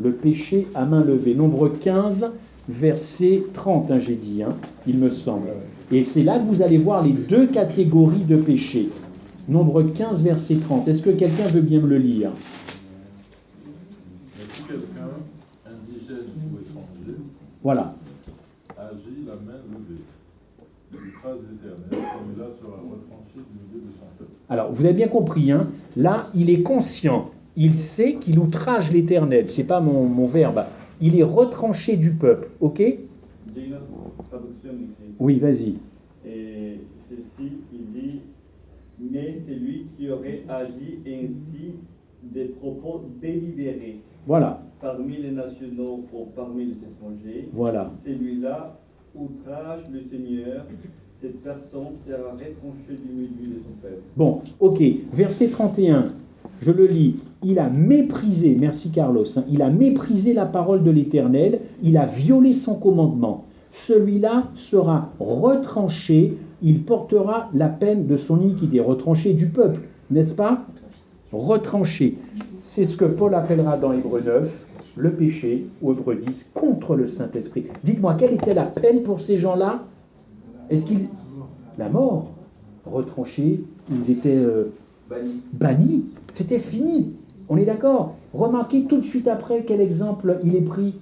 Le péché à main levée. Nombre 15, verset 30, j'ai dit, il me semble. Et c'est là que vous allez voir les 2 catégories de péchés. Nombre 15, verset 30. Est-ce que quelqu'un veut bien me le lire? Si quelqu'un, indigène ou étranger, Voilà. agit la main levée, l'outrage éternel, celui-là sera retranché du milieu de son peuple. Alors, vous avez bien compris, là, il est conscient, il sait qu'il outrage l'Éternel, c'est pas mon verbe, il est retranché du peuple, ok? J'ai une autre traduction ici. Oui, vas-y. Et ceci, il dit, mais c'est lui qui aurait agi ainsi des propos délibérés. Voilà. Parmi les nationaux ou parmi les étrangers, voilà. Celui-là outrage le Seigneur, cette personne sera retranchée du milieu de son peuple. Bon, ok, verset 31, je le lis. Il a méprisé, merci Carlos, il a méprisé la parole de l'Éternel, il a violé son commandement. Celui-là sera retranché, il portera la peine de son iniquité, retranché du peuple, n'est-ce pas? Retranché. C'est ce que Paul appellera dans Hébreux 9, le péché, ou Hébreux 10, contre le Saint-Esprit. Dites-moi, quelle était la peine pour ces gens-là? Est-ce qu'ils... La mort. Retranchés, ils étaient bannis. C'était fini. On est d'accord? Remarquez tout de suite après quel exemple il est pris.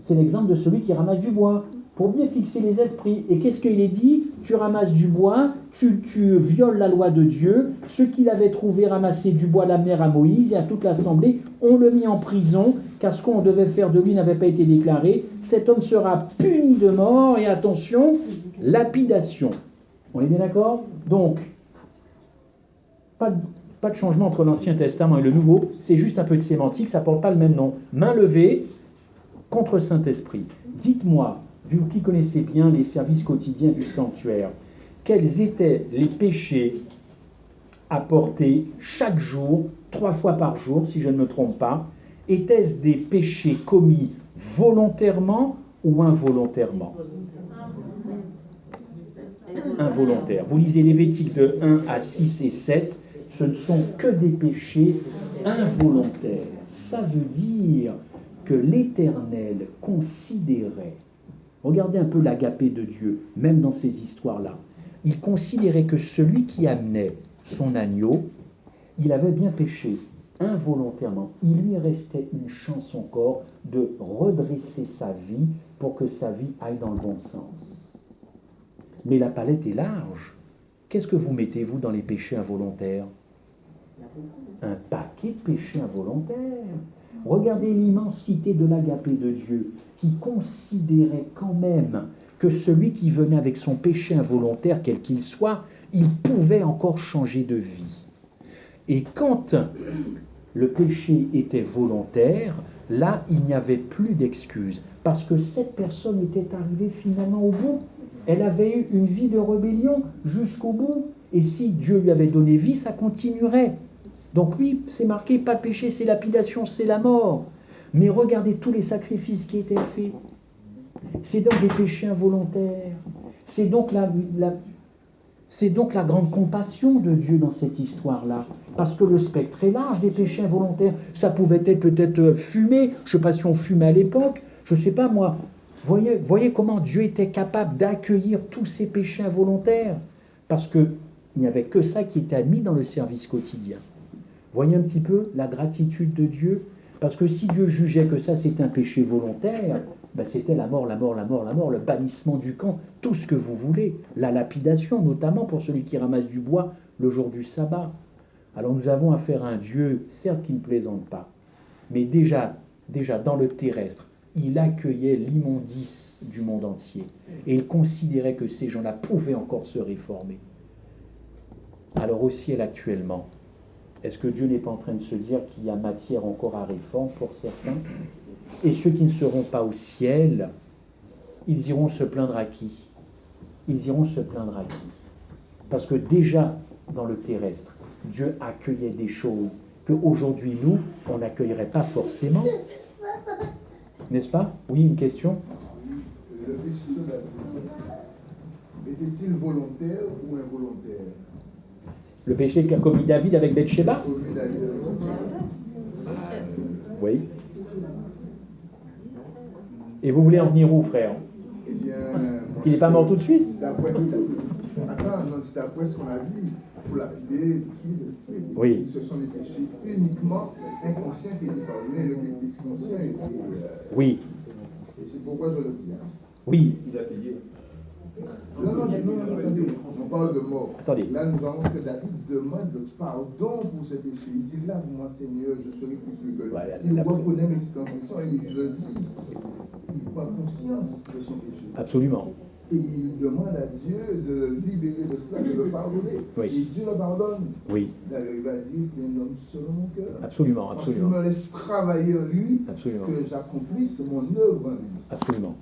C'est l'exemple de celui qui ramasse du bois, pour bien fixer les esprits. Et qu'est-ce qu'il est dit? Tu ramasses du bois, tu violes la loi de Dieu. Ceux qui l'avaient trouvé ramasser du bois l'amenèrent à Moïse et à toute l'assemblée. On le mit en prison, car ce qu'on devait faire de lui n'avait pas été déclaré. Cet homme sera puni de mort, et attention, lapidation. On est bien d'accord? Donc, pas de changement entre l'Ancien Testament et le Nouveau, c'est juste un peu de sémantique, ça ne porte pas le même nom. Main levée contre Saint-Esprit. Dites-moi, vous qui connaissez bien les services quotidiens du sanctuaire, quels étaient les péchés apportés chaque jour, 3 fois par jour, si je ne me trompe pas? Étaient-ce des péchés commis volontairement ou involontairement? Involontaire. Vous lisez Lévitique de 1 à 6 et 7, ce ne sont que des péchés involontaires. Ça veut dire que l'Éternel considérait, regardez un peu l'agapé de Dieu, même dans ces histoires-là, il considérait que celui qui amenait son agneau, il avait bien péché involontairement. Il lui restait une chance encore de redresser sa vie pour que sa vie aille dans le bon sens. Mais la palette est large. Qu'est-ce que vous mettez, vous, dans les péchés involontaires? Un paquet de péchés involontaires. Regardez l'immensité de l'agapé de Dieu, qui considérait quand même que celui qui venait avec son péché involontaire, quel qu'il soit, il pouvait encore changer de vie. Et quand le péché était volontaire, là, il n'y avait plus d'excuses, parce que cette personne était arrivée finalement au bout. Elle avait eu une vie de rébellion jusqu'au bout. Et si Dieu lui avait donné vie, ça continuerait. Donc oui, c'est marqué, pas de péché, c'est lapidation, c'est la mort. Mais regardez tous les sacrifices qui étaient faits. C'est donc des péchés involontaires. C'est donc la grande compassion de Dieu dans cette histoire-là. Parce que le spectre est large des péchés involontaires. Ça pouvait être peut-être fumer. Je ne sais pas si on fumait à l'époque. Je ne sais pas moi. Voyez comment Dieu était capable d'accueillir tous ces péchés involontaires, parce qu'il n'y avait que ça qui était admis dans le service quotidien. Voyez un petit peu la gratitude de Dieu, parce que si Dieu jugeait que ça c'est un péché volontaire, ben c'était la mort, le bannissement du camp, tout ce que vous voulez, la lapidation, notamment pour celui qui ramasse du bois le jour du sabbat. Alors nous avons affaire à un Dieu, certes qui ne plaisante pas, mais déjà dans le terrestre, il accueillait l'immondice du monde entier, et il considérait que ces gens-là pouvaient encore se réformer. Alors au ciel actuellement, est-ce que Dieu n'est pas en train de se dire qu'il y a matière encore à réforme pour certains? Et ceux qui ne seront pas au ciel, ils iront se plaindre à qui? Ils iront se plaindre à qui? Parce que déjà, dans le terrestre, Dieu accueillait des choses qu'aujourd'hui, nous, on n'accueillerait pas forcément. N'est-ce pas? Oui, une question? Le péché de David était-il volontaire ou involontaire? Le péché qu'a commis David avec Bathsheba? Oui. Et vous voulez en venir où, frère? Eh bien, qu'il n'est pas mort tout de suite? D'après ce qu'on a dit, il faut lapider tout de suite. Oui. Ce sont des péchés uniquement inconscients qui étaient pardonnés, le péché conscient était... Oui. Et c'est pourquoi je le dis. Oui. Il a payé. Non, attendez, on parle de mort. Attendez. Là, nous avons que David demande le pardon pour ses péchés. Il dit, là, moi, Seigneur, je serai plus que Voilà, il reconnaît mes transgressions et il le dit. Il prend conscience de son péché. Absolument. Et il demande à Dieu de le libérer de cela, de le pardonner. Oui. Et Dieu le pardonne. Oui. Il va dire, c'est un homme selon mon cœur. Absolument, Parce absolument. qu'il me laisse travailler en lui, Absolument. que j'accomplisse mon œuvre en lui. Absolument.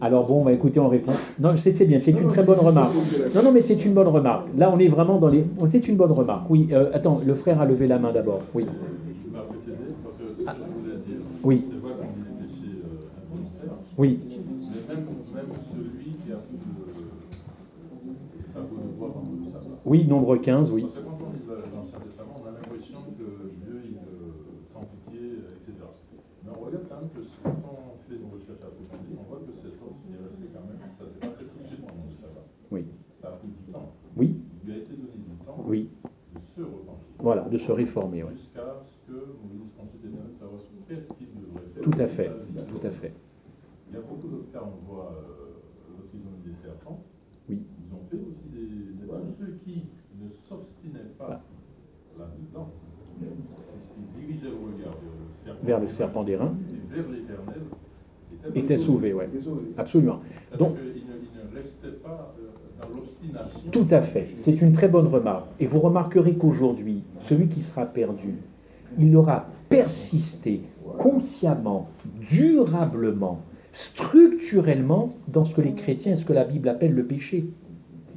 Alors bon, écoutez, on répond. Non, c'est bien, c'est une très bonne remarque. Non, mais c'est une bonne remarque. Là, on est vraiment dans les... C'est une bonne remarque. Oui, attends, le frère a levé la main d'abord. Oui. Tu m'as précédé parce que ce que je voulais dire, Oui. c'est vrai qu'on dit les péchés involontaires, Oui. mais même celui qui a plus de devoir dans le sabbat. Oui, nombre 15, oui. Parce que quand on lit l'Ancien Testament, on a l'impression que Dieu, il sans pitié, etc. Mais on regarde quand même que quand on fait une recherche approfondie, on voit que cet homme, il est resté quand même, ça s'est pas fait tout de suite pendant le sabbat. Oui. Ça a pris du temps. Oui. Il lui a été donné du temps Oui. de se repentir. Voilà, de se réformer, oui. Jusqu'à ce que Moïse consulte les mêmes savoir qu'est-ce qu'il devrait faire. Tout à fait, tout à fait. Il y a beaucoup d'autres cas, on voit, lorsqu'ils ont mis des serpents, oui. Ils ont fait aussi des... Mais tous ceux qui ne s'obstinaient pas là-dedans, qui dirigeaient le regard vers le serpent d'airain, et vers l'Éternel, étaient sauvés, oui. Absolument. Donc, ils ne restaient pas dans l'obstination. Tout à fait. C'est une très bonne remarque. Et vous remarquerez qu'aujourd'hui, celui qui sera perdu, il aura persisté consciemment, durablement, structurellement dans ce que les chrétiens, ce que la Bible appelle le péché.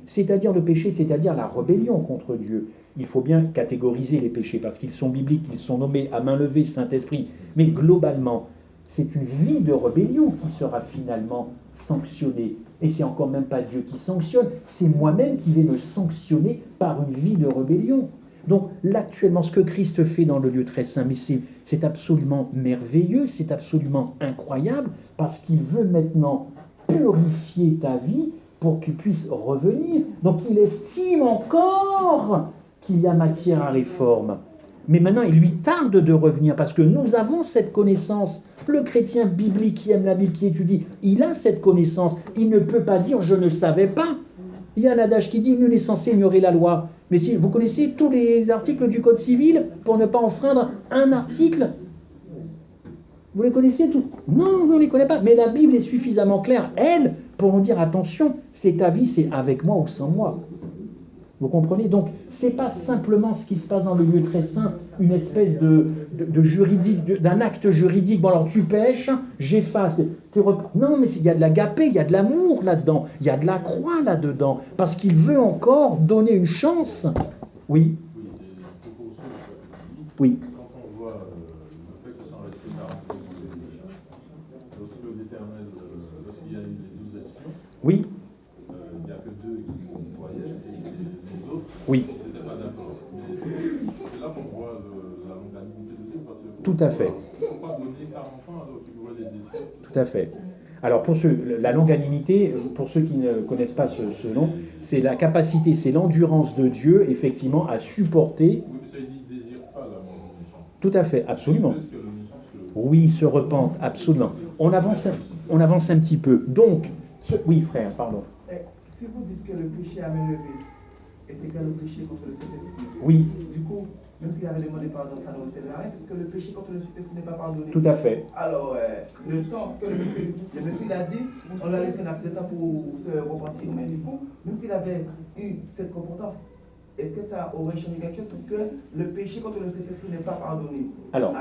C'est-à-dire le péché, c'est-à-dire la rébellion contre Dieu. Il faut bien catégoriser les péchés parce qu'ils sont bibliques, ils sont nommés à main levée, Saint-Esprit. Mais globalement, c'est une vie de rébellion qui sera finalement sanctionnée. Et c'est encore même pas Dieu qui sanctionne, c'est moi-même qui vais me sanctionner par une vie de rébellion. Donc là, actuellement, ce que Christ fait dans le lieu très saint, mais c'est absolument merveilleux, c'est absolument incroyable, parce qu'il veut maintenant purifier ta vie pour que tu puisses revenir. Donc il estime encore qu'il y a matière à réforme. Mais maintenant, il lui tarde de revenir, parce que nous avons cette connaissance. Le chrétien biblique qui aime la Bible, qui étudie, il a cette connaissance. Il ne peut pas dire « je ne savais pas ». Il y a un adage qui dit « nul n'est censé ignorer la loi ». Mais si vous connaissez tous les articles du Code civil pour ne pas enfreindre un article, vous les connaissez tous? Non, on ne les connaît pas. Mais la Bible est suffisamment claire, elle, pour nous dire attention, c'est ta vie, c'est avec moi ou sans moi. Vous comprenez? Donc, ce n'est pas simplement ce qui se passe dans le lieu très saint, une espèce de juridique, d'un acte juridique. Bon, alors tu pêches, j'efface. Non, mais il y a de l'agapé, il y a de l'amour là-dedans, il y a de la croix là-dedans, parce qu'il veut encore donner une chance. Oui. Oui. Quand on voit le fait que sans rester 40 lorsque l'Éternel, lorsqu'il y a eu les 12 espions, oui. Il n'y a que 2 qui croyaient et les autres oui. n'étaient pas d'accord. Mais c'est là qu'on voit la longanimité de Dieu. Parce que tout à fait. Il ne faut pas donner 40 ans alors qu'il voit les détruire. Tout à fait. Alors, la longanimité, pour ceux qui ne connaissent pas ce nom, c'est la capacité, c'est l'endurance de Dieu, effectivement, à supporter. Oui, mais ça dit désire pas la mort du méchant. Tout à fait, absolument. Est-ce que le méchant Oui, se repente, absolument. On avance un petit peu. Donc, oui, frère, pardon. Si vous dites que le péché à main levée est égal au péché contre le Saint-Esprit, oui. Du coup, même s'il avait demandé pardon, ça ne servira à rien, puisque le péché contre le Saint-Esprit n'est pas pardonné. Tout à fait. Alors, le temps que le monsieur l'a dit, on l'a laissé un petit temps pour se repentir, mais du coup, même s'il avait eu cette repentance, est-ce que ça aurait changé quelque chose, puisque le péché contre le Saint-Esprit n'est pas pardonné? Alors,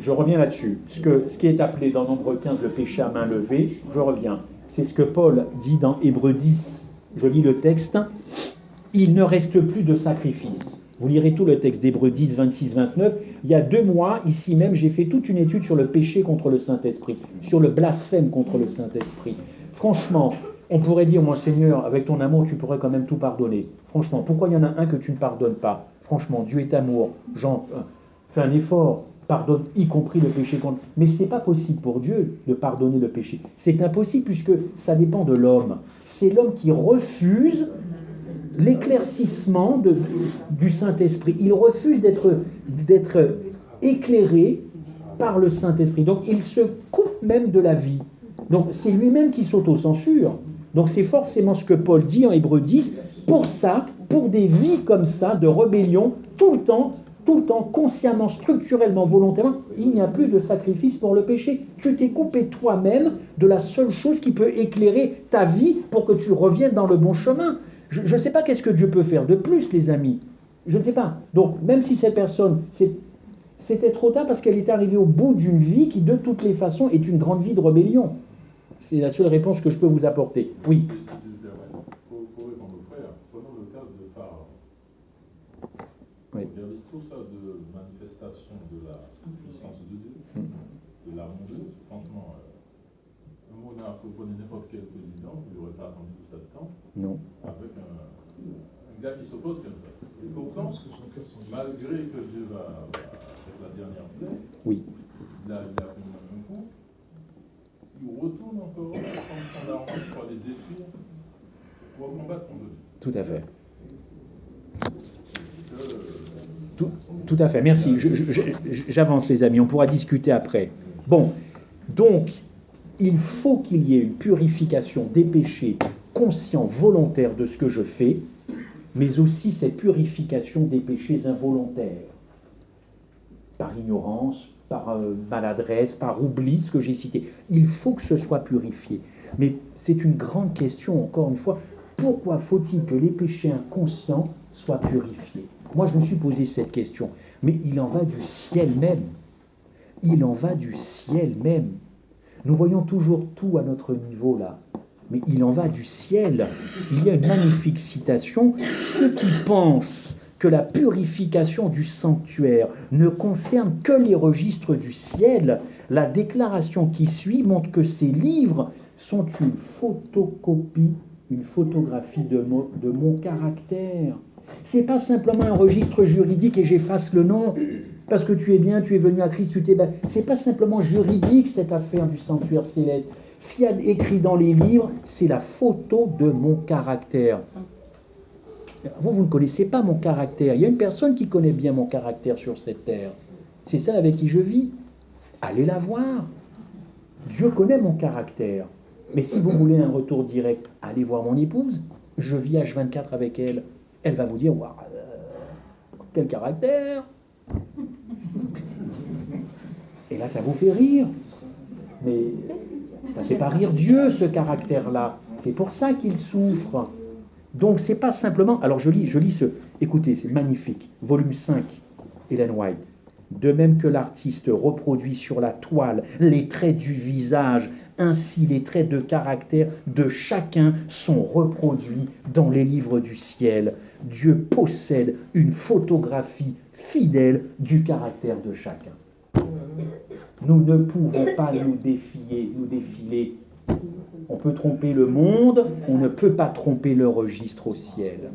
je reviens là-dessus. Ce qui est appelé dans Nombre 15 le péché à main levée, je reviens. C'est ce que Paul dit dans Hébreux 10. Je lis le texte. Il ne reste plus de sacrifice. Vous lirez tout le texte d'Hébreux 10, 26, 29. Il y a 2 mois, ici même, j'ai fait toute une étude sur le péché contre le Saint-Esprit, sur le blasphème contre le Saint-Esprit. Franchement, on pourrait dire, mon Seigneur, avec ton amour, tu pourrais quand même tout pardonner. Franchement, pourquoi il y en a un que tu ne pardonnes pas? Franchement, Dieu est amour. Jean, fais un effort, pardonne, y compris le péché contre... Mais ce n'est pas possible pour Dieu de pardonner le péché. C'est impossible puisque ça dépend de l'homme. C'est l'homme qui refuse l'éclaircissement du Saint-Esprit. Il refuse d'être éclairé par le Saint-Esprit. Donc il se coupe même de la vie. Donc c'est lui-même qui s'auto-censure. Donc c'est forcément ce que Paul dit en Hébreux 10. Pour ça, pour des vies comme ça, de rébellion, tout le temps, consciemment, structurellement, volontairement, il n'y a plus de sacrifice pour le péché. Tu t'es coupé toi-même de la seule chose qui peut éclairer ta vie pour que tu reviennes dans le bon chemin. Je ne sais pas qu'est-ce que Dieu peut faire de plus, les amis. Je ne sais pas. Donc, même si cette personne, c'était trop tard parce qu'elle est arrivée au bout d'une vie qui, de toutes les façons, est une grande vie de rébellion. C'est la seule réponse que je peux vous apporter. Oui. Pour répondre au frère, prenons le cas de Pharaon. Oui. Regardez tout ça de manifestation de la puissance de Dieu, de l'amour de Dieu. Franchement, un monarque, vous prenez n'importe quel président, vous n'aurez pas attendu tout ça de temps. Non. Avec un gars qui s'oppose comme ça. Et pourtant, malgré que Dieu va avec la dernière plaie, oui. il a fait un coup, il retourne encore comme son arme pour les détruire, pour combattre contre Dieu. Tout à fait. Tout à fait, merci. J'avance les amis, on pourra discuter après. Bon, donc, il faut qu'il y ait une purification des péchés conscients, volontaires de ce que je fais, mais aussi cette purification des péchés involontaires, par ignorance, par maladresse, par oubli, ce que j'ai cité. Il faut que ce soit purifié. Mais c'est une grande question, encore une fois, pourquoi faut-il que les péchés inconscients soient purifiés? Moi, je me suis posé cette question, mais il en va du ciel même. Il en va du ciel même. Nous voyons toujours tout à notre niveau là, mais il en va du ciel. Il y a une magnifique citation. Ceux qui pensent que la purification du sanctuaire ne concerne que les registres du ciel, la déclaration qui suit montre que ces livres sont une photocopie, une photographie de mon caractère. C'est pas simplement un registre juridique et j'efface le nom parce que tu es bien, tu es venu à Christ, tu t'es battu. C'est pas simplement juridique cette affaire du sanctuaire céleste. Ce qu'il y a écrit dans les livres, c'est la photo de mon caractère. Vous ne connaissez pas mon caractère. Il y a une personne qui connaît bien mon caractère sur cette terre. C'est celle avec qui je vis. Allez la voir. Dieu connaît mon caractère. Mais si vous voulez un retour direct, allez voir mon épouse. Je vis H24 avec elle. Elle va vous dire, waouh, quel caractère! Et là, ça vous fait rire. Mais ça ne fait pas rire Dieu, ce caractère-là. C'est pour ça qu'il souffre. Donc, c'est pas simplement... Alors, je lis ce... Écoutez, c'est magnifique. Volume 5, Ellen White. De même que l'artiste reproduit sur la toile les traits du visage, ainsi les traits de caractère de chacun sont reproduits dans les livres du ciel. Dieu possède une photographie fidèle du caractère de chacun. Nous ne pouvons pas nous défiler. On peut tromper le monde, on ne peut pas tromper le registre au ciel.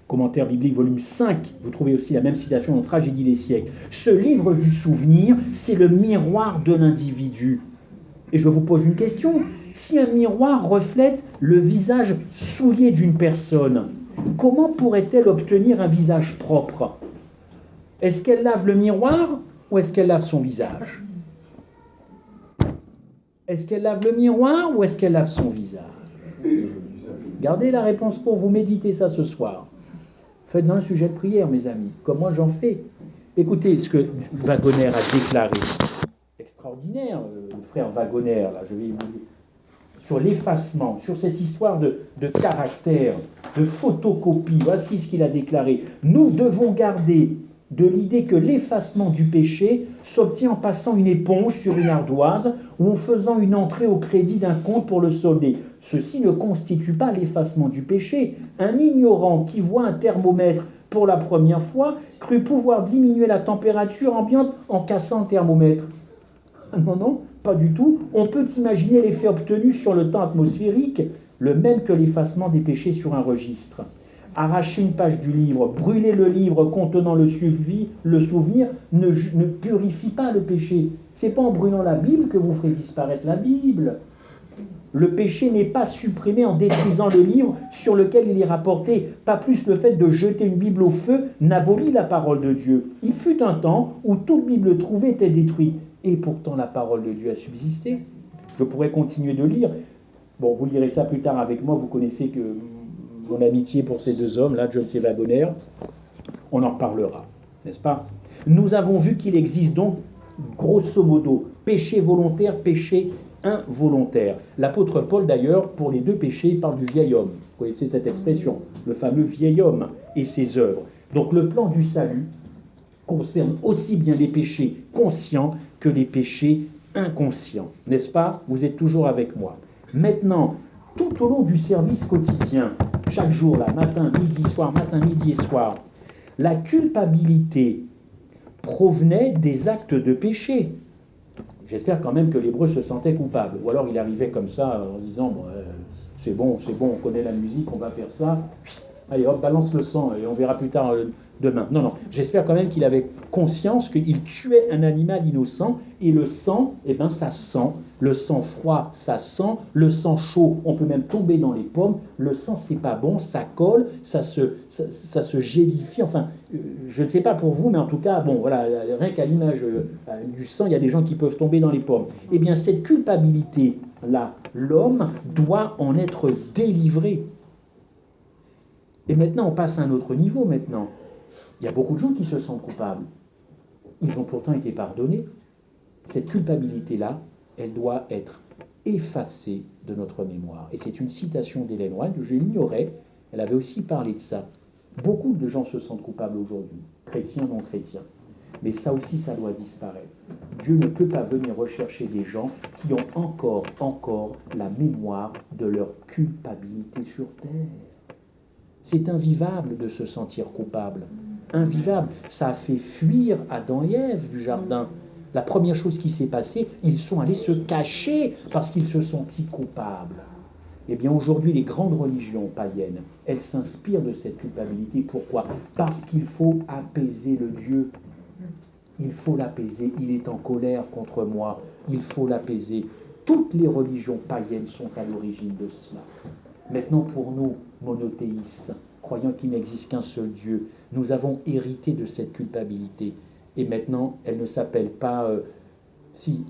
Commentaire biblique, volume 5, vous trouvez aussi la même citation dans Tragédie des siècles. Ce livre du souvenir, c'est le miroir de l'individu. Et je vous pose une question. Si un miroir reflète le visage souillé d'une personne, comment pourrait-elle obtenir un visage propre? Est-ce qu'elle lave le miroir ou est-ce qu'elle lave son visage? Est-ce qu'elle lave le miroir ou est-ce qu'elle lave son visage? Gardez la réponse pour vous, méditez ça ce soir. Faites-en un sujet de prière, mes amis, comme moi j'en fais. Écoutez ce que Wagoner a déclaré. Extraordinaire, le frère Wagoner, là, je vais vous dire. Sur l'effacement, sur cette histoire de caractère, de photocopie, voici ce qu'il a déclaré. Nous devons garder de l'idée que l'effacement du péché s'obtient en passant une éponge sur une ardoise ou en faisant une entrée au crédit d'un compte pour le solder. Ceci ne constitue pas l'effacement du péché. Un ignorant qui voit un thermomètre pour la première fois crut pouvoir diminuer la température ambiante en cassant le thermomètre. Non, non, pas du tout. On peut imaginer l'effet obtenu sur le temps atmosphérique, le même que l'effacement des péchés sur un registre. Arracher une page du livre, brûler le livre contenant le souvenir ne purifie pas le péché. C'est pas en brûlant la Bible que vous ferez disparaître la Bible. Le péché n'est pas supprimé en détruisant le livre sur lequel il est rapporté. Pas plus le fait de jeter une Bible au feu n'abolit la parole de Dieu. Il fut un temps où toute Bible trouvée était détruite. Et pourtant la parole de Dieu a subsisté. Je pourrais continuer de lire. Bon, vous lirez ça plus tard avec moi. Vous connaissez que mon amitié pour ces deux hommes, là, Jones et Wagoner. On en reparlera, n'est-ce pas? Nous avons vu qu'il existe donc, grosso modo, péché volontaire, péché involontaire. L'apôtre Paul, d'ailleurs, pour les deux péchés, il parle du vieil homme. Vous connaissez cette expression, le fameux vieil homme et ses œuvres. Donc le plan du salut concerne aussi bien les péchés conscients que les péchés inconscients. N'est-ce pas? Vous êtes toujours avec moi. Maintenant, tout au long du service quotidien, chaque jour, là, matin, midi et soir, la culpabilité provenait des actes de péché. J'espère quand même que l'hébreu se sentait coupable. Ou alors il arrivait comme ça en disant bon, c'est bon, on connaît la musique, on va faire ça. Allez hop, balance le sang et on verra plus tard demain. Non, non, j'espère quand même qu'il avait conscience qu'il tuait un animal innocent et le sang, eh ben ça sent. Le sang froid, ça sent. Le sang chaud, on peut même tomber dans les pommes. Le sang, c'est pas bon, ça colle, ça se gélifie. Enfin, je ne sais pas pour vous, mais en tout cas, bon, voilà, rien qu'à l'image du sang, il y a des gens qui peuvent tomber dans les pommes. Eh bien, cette culpabilité-là, l'homme doit en être délivré. Et maintenant, on passe à un autre niveau maintenant. Il y a beaucoup de gens qui se sentent coupables. Ils ont pourtant été pardonnés. Cette culpabilité-là, elle doit être effacée de notre mémoire. Et c'est une citation d'Ellen White, je l'ignorais, elle avait aussi parlé de ça. Beaucoup de gens se sentent coupables aujourd'hui, chrétiens, non chrétiens. Mais ça aussi, ça doit disparaître. Dieu ne peut pas venir rechercher des gens qui ont encore la mémoire de leur culpabilité sur terre. C'est invivable de se sentir coupable. Invivable. Ça a fait fuir Adam et Ève du jardin. La première chose qui s'est passée, ils sont allés se cacher parce qu'ils se sentent coupables. Eh bien aujourd'hui, les grandes religions païennes, elles s'inspirent de cette culpabilité. Pourquoi? Parce qu'il faut apaiser le Dieu. Il faut l'apaiser. Il est en colère contre moi. Il faut l'apaiser. Toutes les religions païennes sont à l'origine de cela. Maintenant, pour nous, monothéistes, croyant qu'il n'existe qu'un seul Dieu, nous avons hérité de cette culpabilité. Et maintenant, elle ne s'appelle pas...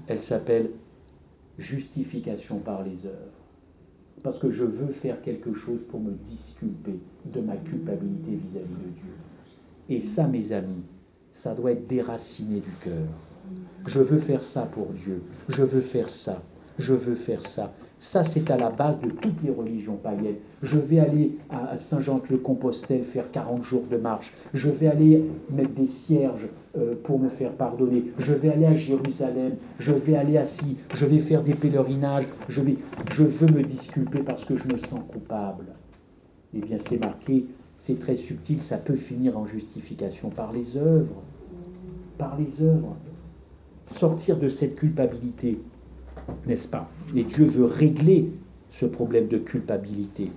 elle s'appelle justification par les œuvres. Parce que je veux faire quelque chose pour me disculper de ma culpabilité vis-à-vis de Dieu. Et ça, mes amis, ça doit être déraciné du cœur. Je veux faire ça pour Dieu. Je veux faire ça. Je veux faire ça. Ça, c'est à la base de toutes les religions païennes. Je vais aller à Saint-Jean-de-Compostelle faire 40 jours de marche. Je vais aller mettre des cierges pour me faire pardonner. Je vais aller à Jérusalem. Je vais aller à Sy. Je vais faire des pèlerinages. Je veux me disculper parce que je me sens coupable. Eh bien, c'est marqué, c'est très subtil, ça peut finir en justification par les œuvres. Par les œuvres. Sortir de cette culpabilité. N'est-ce pas? Et Dieu veut régler ce problème de culpabilité.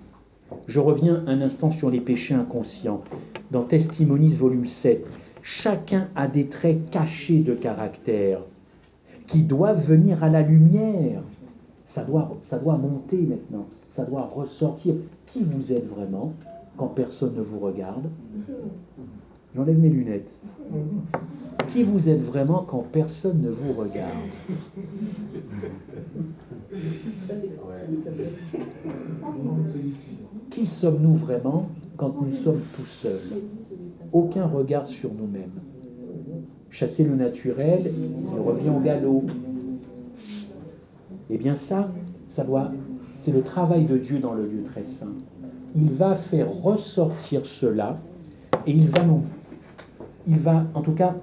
Je reviens un instant sur les péchés inconscients. Dans Testimonies, volume 7, chacun a des traits cachés de caractère qui doivent venir à la lumière. Ça doit monter maintenant, ça doit ressortir. Qui vous êtes vraiment quand personne ne vous regarde? J'enlève mes lunettes. Qui vous êtes vraiment quand personne ne vous regarde? Qui sommes-nous vraiment quand nous sommes tout seuls? Aucun regard sur nous-mêmes. Chasser le naturel, il revient au galop. Eh bien c'est le travail de Dieu dans le lieu très saint. Il va faire ressortir cela et il va, en tout cas,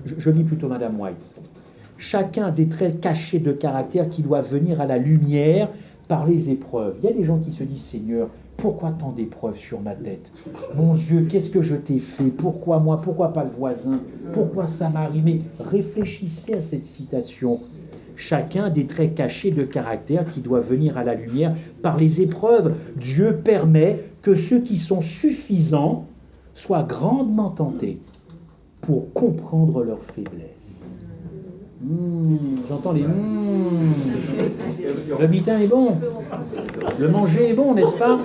je lis plutôt Madame White, chacun des traits cachés de caractère qui doivent venir à la lumière par les épreuves. Il y a des gens qui se disent, Seigneur, pourquoi tant d'épreuves sur ma tête? Mon Dieu, qu'est-ce que je t'ai fait? Pourquoi moi? Pourquoi pas le voisin? Pourquoi ça m'est arrivé? Réfléchissez à cette citation. Chacun des traits cachés de caractère qui doivent venir à la lumière par les épreuves. Dieu permet que ceux qui sont suffisants soient grandement tentés pour comprendre leurs faiblesses. J'entends les Le bitin est bon. Le manger est bon, n'est-ce pas?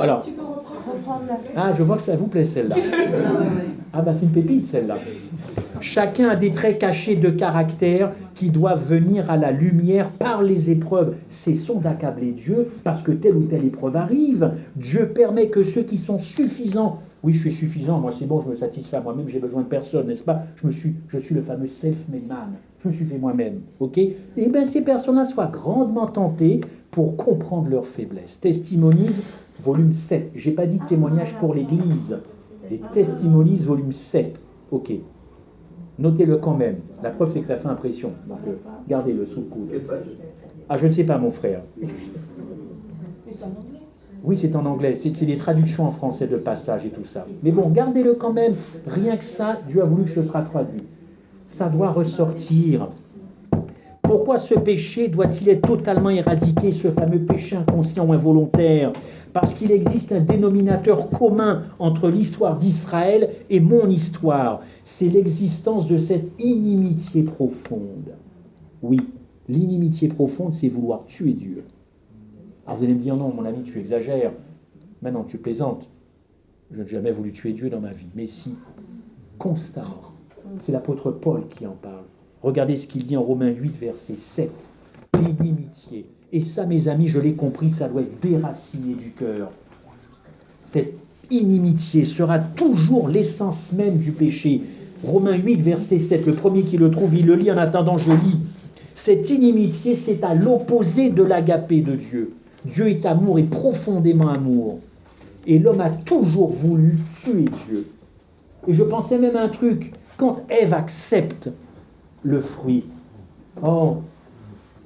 Alors, je vois que ça vous plaît celle-là. Ah bah c'est une pépite celle-là. Chacun a des traits cachés de caractère qui doivent venir à la lumière par les épreuves. Cessons d'accabler Dieu parce que telle ou telle épreuve arrive. Dieu permet que ceux qui sont suffisants, oui je suis suffisant, moi c'est bon, je me satisfais à moi-même, j'ai besoin de personne, n'est-ce pas? Je suis le fameux self-made man, je me suis fait moi-même, ok? Et bien ces personnes-là soient grandement tentées pour comprendre leurs faiblesses. Testimonies, volume 7. J'ai pas dit témoignage pour l'Église. Les Testimonies, volume 7. Ok. Notez-le quand même. La preuve, c'est que ça fait impression. Donc, gardez-le sous le coude. Ah, je ne sais pas, mon frère. Oui, c'est en anglais. C'est des traductions en français de passage et tout ça. Mais bon, gardez-le quand même. Rien que ça, Dieu a voulu que ce sera traduit. Ça doit ressortir. Pourquoi ce péché doit-il être totalement éradiqué, ce fameux péché inconscient ou involontaire? Parce qu'il existe un dénominateur commun entre l'histoire d'Israël et mon histoire. C'est l'existence de cette inimitié profonde. Oui, l'inimitié profonde, c'est vouloir tuer Dieu. Alors vous allez me dire, non, mon ami, tu exagères. Maintenant, tu plaisantes. Je n'ai jamais voulu tuer Dieu dans ma vie. Mais si, constamment. C'est l'apôtre Paul qui en parle. Regardez ce qu'il dit en Romains 8, verset 7. L'inimitié. Et ça, mes amis, je l'ai compris, ça doit être déraciné du cœur. Cette inimitié sera toujours l'essence même du péché. Romains 8, verset 7, le premier qui le trouve, il le lit en attendant, je lis. Cette inimitié, c'est à l'opposé de l'agapé de Dieu. Dieu est amour et profondément amour. Et l'homme a toujours voulu tuer Dieu. Et je pensais même à un truc, quand Ève accepte le fruit, oh,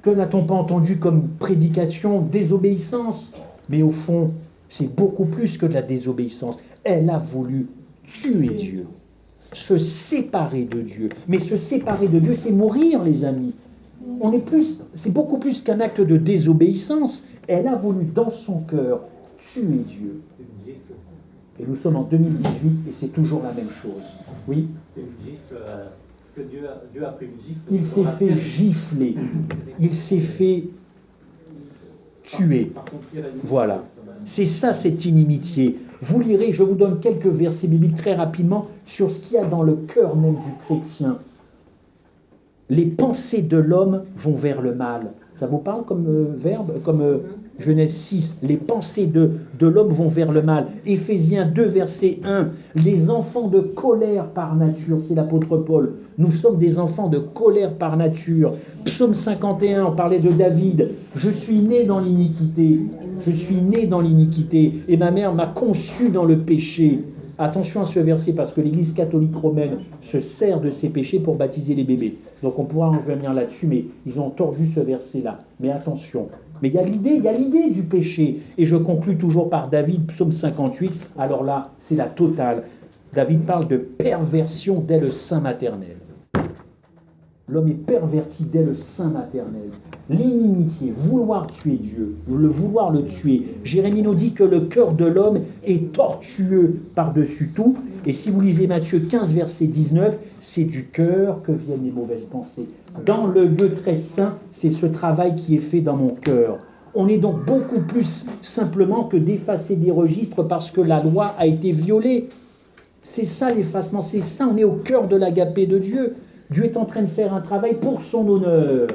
que n'a-t-on pas entendu comme prédication? Désobéissance. Mais au fond, c'est beaucoup plus que de la désobéissance. Elle a voulu tuer Dieu, se séparer de Dieu. Mais se séparer de Dieu, c'est mourir, les amis. C'est beaucoup plus qu'un acte de désobéissance. Elle a voulu, dans son cœur, tuer Dieu. Et nous sommes en 2018 et c'est toujours la même chose. Oui? C'est une gifle que Dieu a pris une gifle. Il s'est fait gifler. Il s'est fait tuer. Voilà. C'est ça, cette inimitié. Vous lirez, je vous donne quelques versets bibliques très rapidement sur ce qu'il y a dans le cœur même du chrétien. Les pensées de l'homme vont vers le mal. Ça vous parle comme verbe, comme Genèse 6, les pensées de l'homme vont vers le mal. Éphésiens 2, verset 1, les enfants de colère par nature, c'est l'apôtre Paul. Nous sommes des enfants de colère par nature. Psaume 51, on parlait de David. Je suis né dans l'iniquité. Je suis né dans l'iniquité. Et ma mère m'a conçu dans le péché. Attention à ce verset parce que l'Église catholique romaine se sert de ces péchés pour baptiser les bébés. Donc on pourra en revenir là-dessus, mais ils ont tordu ce verset-là. Mais attention. Mais il y a l'idée du péché. Et je conclus toujours par David, psaume 58. Alors là, c'est la totale. David parle de perversion dès le sein maternel. L'homme est perverti dès le sein maternel. L'inimitié, vouloir tuer Dieu, vouloir le tuer. Jérémie nous dit que le cœur de l'homme est tortueux par-dessus tout. Et si vous lisez Matthieu 15, verset 19, c'est du cœur que viennent les mauvaises pensées. Dans le lieu très saint, c'est ce travail qui est fait dans mon cœur. On est donc beaucoup plus simplement que d'effacer des registres parce que la loi a été violée. C'est ça l'effacement, c'est ça, on est au cœur de l'agapé de Dieu. Dieu est en train de faire un travail pour son honneur.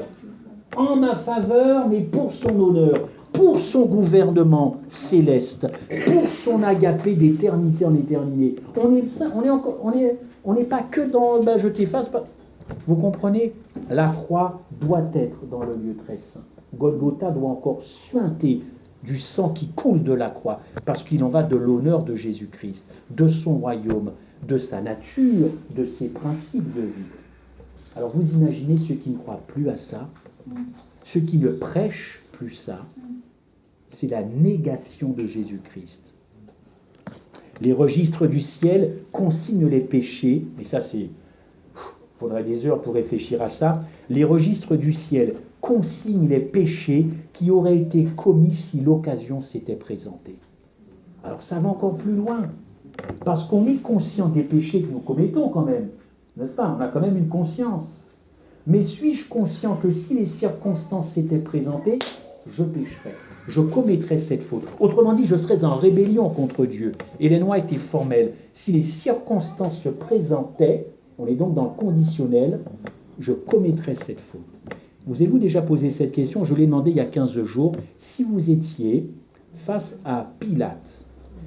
En ma faveur, mais pour son honneur, pour son gouvernement céleste, pour son agapé d'éternité en éternité. On n'est pas que dans je t'efface pas. Vous comprenez? La croix doit être dans le lieu très saint. Golgotha doit encore suinter du sang qui coule de la croix, parce qu'il en va de l'honneur de Jésus-Christ, de son royaume, de sa nature, de ses principes de vie. Alors vous imaginez ceux qui ne croient plus à ça, ceux qui ne prêchent plus ça, c'est la négation de Jésus-Christ. Les registres du ciel consignent les péchés, et ça c'est... Il faudrait des heures pour réfléchir à ça. Les registres du ciel consignent les péchés qui auraient été commis si l'occasion s'était présentée. Alors ça va encore plus loin, parce qu'on est conscient des péchés que nous commettons quand même, n'est-ce pas? On a quand même une conscience. Mais suis-je conscient que si les circonstances s'étaient présentées, je pécherais, je commettrais cette faute? Autrement dit, je serais en rébellion contre Dieu. Et les lois étaient formelles. Si les circonstances se présentaient, on est donc dans le conditionnel, je commettrais cette faute. Vous avez-vous déjà posé cette question? Je l'ai demandé il y a 15 jours. Si vous étiez face à Pilate,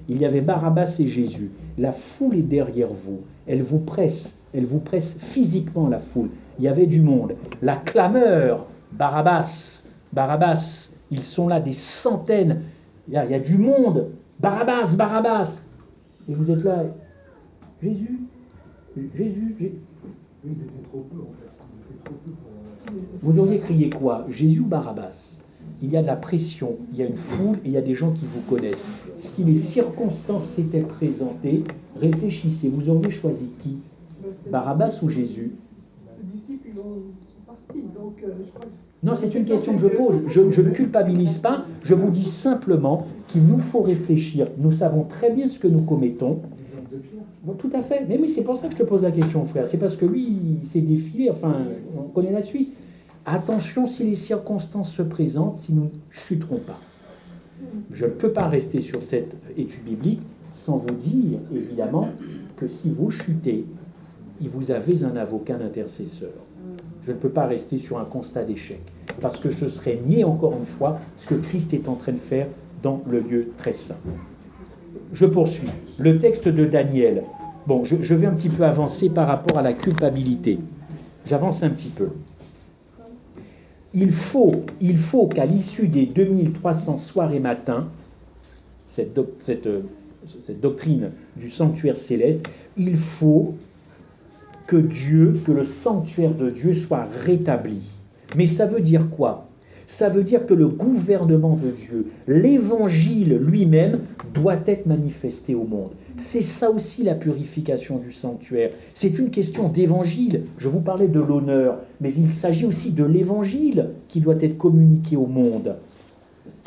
il y avait Barabbas et Jésus, la foule est derrière vous, elle vous presse physiquement, la foule. Il y avait du monde. La clameur, Barabbas, Barabbas, ils sont là des centaines. Il y a du monde. Barabbas, Barabbas. Et vous êtes là. Jésus. Oui, ils étaient trop peu en fait. Ils étaient trop peu pour... Vous auriez crié quoi? Jésus ou Barabbas? Il y a de la pression, il y a une foule et il y a des gens qui vous connaissent. Si les circonstances s'étaient présentées, réfléchissez, vous auriez choisi qui? Barabbas ou Jésus? Ces disciples, ils sont partis, donc je crois que... Non, c'est une question que je pose. Je ne culpabilise pas, je vous dis simplement qu'il nous faut réfléchir. Nous savons très bien ce que nous commettons. Bon, tout à fait. Mais oui, c'est pour ça que je te pose la question, frère. C'est parce que lui, il s'est défilé, enfin, on connaît la suite. Attention si les circonstances se présentent, si nous ne chuterons pas. Je ne peux pas rester sur cette étude biblique sans vous dire, évidemment, que si vous chutez, vous avez un avocat, un intercesseur. Je ne peux pas rester sur un constat d'échec, parce que ce serait nier encore une fois ce que Christ est en train de faire dans le lieu très saint. Je poursuis. Le texte de Daniel. Bon, je vais un petit peu avancer par rapport à la culpabilité. J'avance un petit peu. Il faut qu'à l'issue des 2300 soirs et matins, cette doctrine du sanctuaire céleste, il faut que le sanctuaire de Dieu soit rétabli. Mais ça veut dire quoi? Ça veut dire que le gouvernement de Dieu, l'évangile lui-même, doit être manifesté au monde. C'est ça aussi la purification du sanctuaire. C'est une question d'évangile. Je vous parlais de l'honneur, mais il s'agit aussi de l'évangile qui doit être communiqué au monde.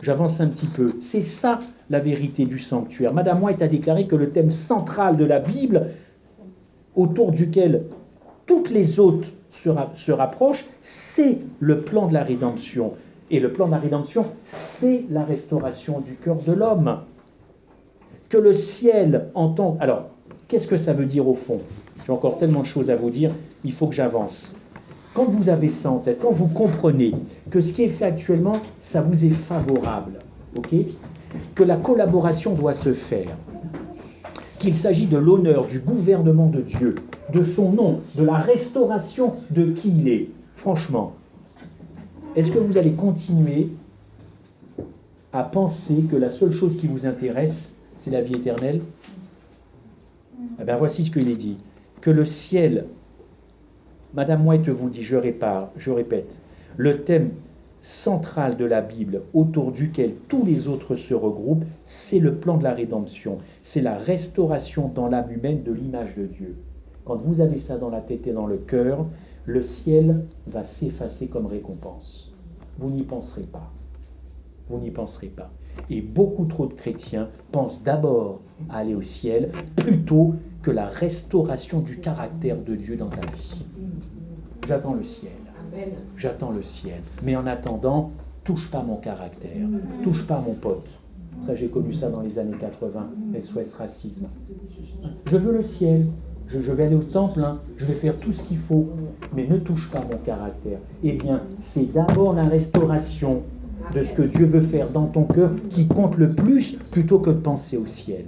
J'avance un petit peu. C'est ça la vérité du sanctuaire. Madame White a déclaré que le thème central de la Bible, autour duquel toutes les autres se rapprochent, c'est le plan de la rédemption. Et le plan de la rédemption, c'est la restauration du cœur de l'homme. Que le ciel entende... Alors, qu'est-ce que ça veut dire au fond? J'ai encore tellement de choses à vous dire, il faut que j'avance. Quand vous avez ça en tête, quand vous comprenez que ce qui est fait actuellement, ça vous est favorable, ok? Que la collaboration doit se faire, qu'il s'agit de l'honneur du gouvernement de Dieu, de son nom, de la restauration de qui il est. Franchement, est-ce que vous allez continuer à penser que la seule chose qui vous intéresse, c'est la vie éternelle? Eh bien, voici ce qu'il est dit. Que le ciel, Madame White vous dit, je répète, le thème central de la Bible, autour duquel tous les autres se regroupent, c'est le plan de la rédemption. C'est la restauration dans l'âme humaine de l'image de Dieu. Quand vous avez ça dans la tête et dans le cœur, le ciel va s'effacer comme récompense. vous n'y penserez pas. Vous n'y penserez pas. Et beaucoup trop de chrétiens pensent d'abord à aller au ciel plutôt que la restauration du caractère de Dieu dans ta vie. J'attends le ciel. J'attends le ciel. Mais en attendant, touche pas mon caractère. Touche pas mon pote. Ça, j'ai connu ça dans les années 80, SOS Racisme. Je veux le ciel. Je vais aller au temple, hein. Je vais faire tout ce qu'il faut. Mais ne touche pas mon caractère. Eh bien, c'est d'abord la restauration de ce que Dieu veut faire dans ton cœur qui compte le plus plutôt que de penser au ciel.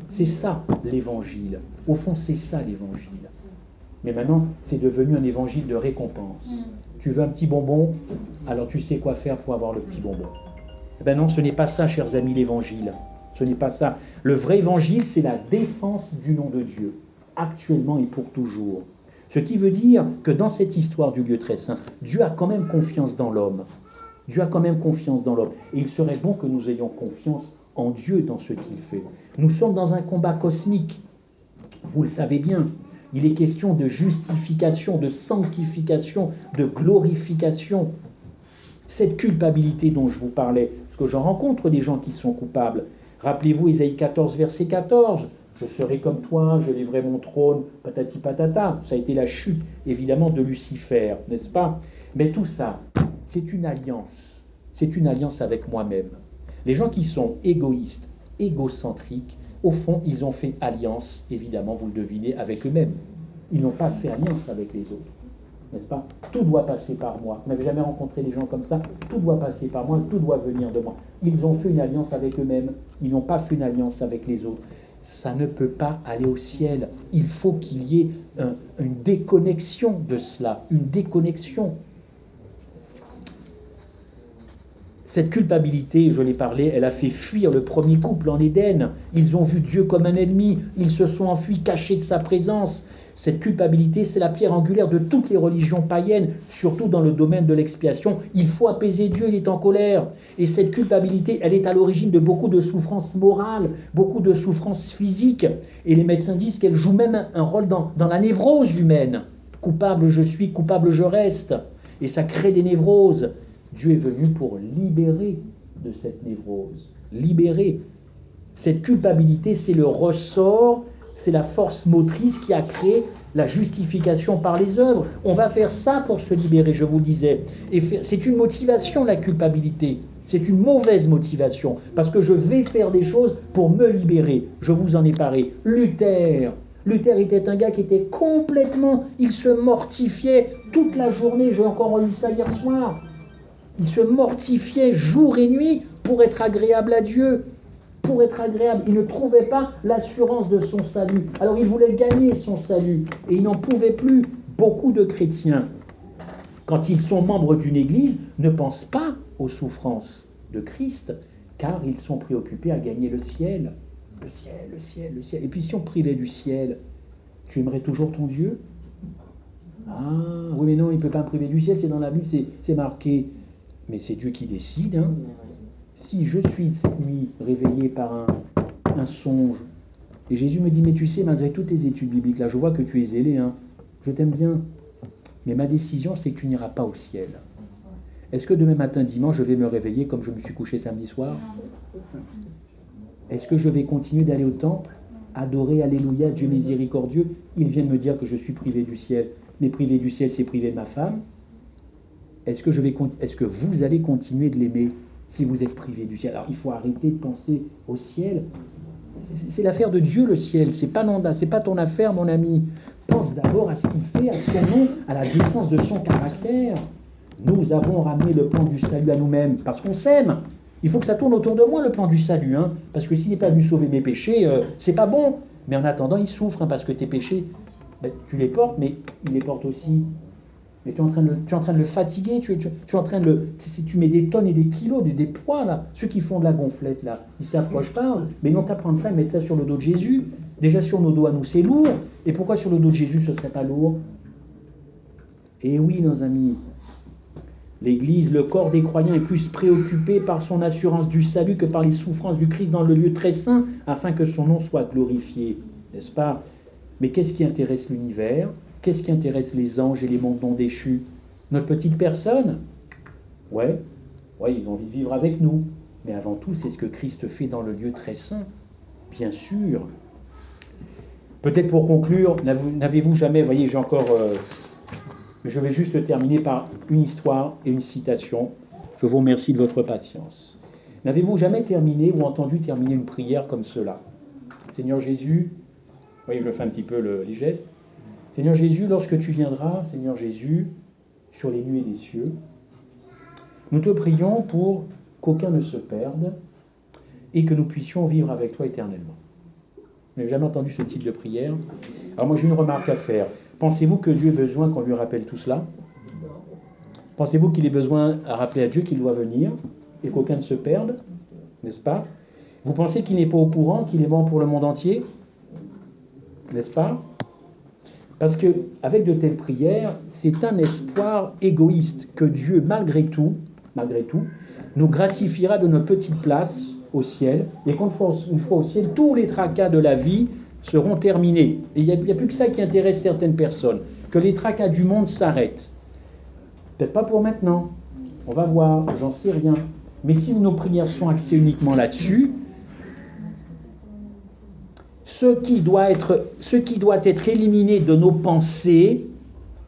C'est ça l'évangile. Au fond, c'est ça l'évangile. Mais maintenant, c'est devenu un évangile de récompense. Tu veux un petit bonbon, alors tu sais quoi faire pour avoir le petit bonbon. Eh bien non, ce n'est pas ça, chers amis, l'évangile. Ce n'est pas ça. Le vrai évangile, c'est la défense du nom de Dieu, actuellement et pour toujours. Ce qui veut dire que dans cette histoire du lieu très saint, Dieu a quand même confiance dans l'homme. Dieu a quand même confiance dans l'homme. Et il serait bon que nous ayons confiance en Dieu dans ce qu'il fait. Nous sommes dans un combat cosmique. Vous le savez bien. Il est question de justification, de sanctification, de glorification. Cette culpabilité dont je vous parlais, parce que j'en rencontre des gens qui sont coupables. Rappelez-vous Ésaïe 14, verset 14. Je serai comme toi, je lèverai mon trône, patati patata. Ça a été la chute, évidemment, de Lucifer, n'est-ce pas? Mais tout ça, c'est une alliance. C'est une alliance avec moi-même. Les gens qui sont égoïstes, égocentriques, au fond, ils ont fait alliance, évidemment, vous le devinez, avec eux-mêmes. Ils n'ont pas fait alliance avec les autres, n'est-ce pas? Tout doit passer par moi. Vous n'avez jamais rencontré des gens comme ça? Tout doit passer par moi, tout doit venir de moi. Ils ont fait une alliance avec eux-mêmes, ils n'ont pas fait une alliance avec les autres. Ça ne peut pas aller au ciel. Il faut qu'il y ait une déconnexion de cela, une déconnexion. Cette culpabilité, je l'ai parlé, elle a fait fuir le premier couple en Éden. Ils ont vu Dieu comme un ennemi, ils se sont enfuis cachés de sa présence. Cette culpabilité, c'est la pierre angulaire de toutes les religions païennes, surtout dans le domaine de l'expiation. Il faut apaiser Dieu, il est en colère. Et cette culpabilité, elle est à l'origine de beaucoup de souffrances morales, beaucoup de souffrances physiques. Et les médecins disent qu'elle joue même un rôle dans la névrose humaine. Coupable je suis, coupable je reste. Et ça crée des névroses. Dieu est venu pour libérer de cette névrose. Libérer. Cette culpabilité, c'est le ressort, c'est la force motrice qui a créé la justification par les œuvres. On va faire ça pour se libérer, je vous le disais. Et c'est une motivation, la culpabilité. C'est une mauvaise motivation, parce que je vais faire des choses pour me libérer. Je vous en ai parlé. Luther était un gars qui était complètement... Il se mortifiait toute la journée. J'ai encore lu ça hier soir. Il se mortifiait jour et nuit pour être agréable à Dieu. Pour être agréable. Il ne trouvait pas l'assurance de son salut. Alors il voulait gagner son salut. Et il n'en pouvait plus. Beaucoup de chrétiens, quand ils sont membres d'une église, ne pensent pas aux souffrances de Christ, car ils sont préoccupés à gagner le ciel. Le ciel, le ciel, le ciel. Et puis si on privait du ciel, tu aimerais toujours ton Dieu? Ah, oui mais non, il ne peut pas me priver du ciel, c'est dans la Bible, c'est marqué. Mais c'est Dieu qui décide. Hein. Si je suis cette nuit réveillé par un songe, et Jésus me dit, mais tu sais, malgré toutes tes études bibliques, là, je vois que tu es zélé, hein, je t'aime bien, mais ma décision, c'est que tu n'iras pas au ciel. Est-ce que demain matin, dimanche, je vais me réveiller comme je me suis couché samedi soir? Est-ce que je vais continuer d'aller au temple, adorer, alléluia, Dieu miséricordieux? Il vient de me dire que je suis privé du ciel. Mais privé du ciel, c'est privé de ma femme. Est-ce que vous allez continuer de l'aimer si vous êtes privé du ciel? Alors il faut arrêter de penser au ciel. C'est l'affaire de Dieu, le ciel. C'est pas ton affaire, mon ami. Pense d'abord à ce qu'il fait, à son nom, à la défense de son caractère. Nous avons ramené le plan du salut à nous-mêmes parce qu'on s'aime. Il faut que ça tourne autour de moi, le plan du salut. Hein, parce que s'il n'est pas venu sauver mes péchés, c'est pas bon. Mais en attendant, il souffre hein, parce que tes péchés, tu les portes, mais il les porte aussi. Mais tu es en train de le fatiguer, tu es en train de le... Si tu mets des tonnes et des kilos, des poids, là, ceux qui font de la gonflette, là, ils savent quoi je parle, mais ils n'ont qu'à prendre ça et mettre ça sur le dos de Jésus. Déjà sur nos dos à nous, c'est lourd. Et pourquoi sur le dos de Jésus, ce ne serait pas lourd? Eh oui, nos amis, l'Église, le corps des croyants est plus préoccupé par son assurance du salut que par les souffrances du Christ dans le lieu très saint, afin que son nom soit glorifié, n'est-ce pas? Mais qu'est-ce qui intéresse l'univers? Qu'est-ce qui intéresse les anges et les mondes non déchus? Notre petite personne? Ouais, ils ont envie de vivre avec nous. Mais avant tout, c'est ce que Christ fait dans le lieu très saint, bien sûr. Peut-être pour conclure, n'avez-vous jamais, voyez, j'ai encore... je vais juste terminer par une histoire et une citation. Je vous remercie de votre patience. N'avez-vous jamais terminé ou entendu terminer une prière comme cela? Seigneur Jésus, vous voyez, je fais un petit peu les gestes. Seigneur Jésus, lorsque tu viendras, Seigneur Jésus, sur les nuées des cieux, nous te prions pour qu'aucun ne se perde et que nous puissions vivre avec toi éternellement. Vous n'avez jamais entendu ce type de prière? Alors moi j'ai une remarque à faire. Pensez-vous que Dieu ait besoin qu'on lui rappelle tout cela? Pensez-vous qu'il ait besoin à rappeler à Dieu qu'il doit venir et qu'aucun ne se perde? N'est-ce pas? Vous pensez qu'il n'est pas au courant, qu'il est mort pour le monde entier? N'est-ce pas? Parce que avec de telles prières, c'est un espoir égoïste que Dieu, malgré tout, nous gratifiera de notre petite place au ciel, et qu'une fois au ciel, tous les tracas de la vie seront terminés. Et il n'y a plus que ça qui intéresse certaines personnes, que les tracas du monde s'arrêtent. Peut-être pas pour maintenant, on va voir, j'en sais rien. Mais si nos prières sont axées uniquement là-dessus, ce qui doit être éliminé de nos pensées,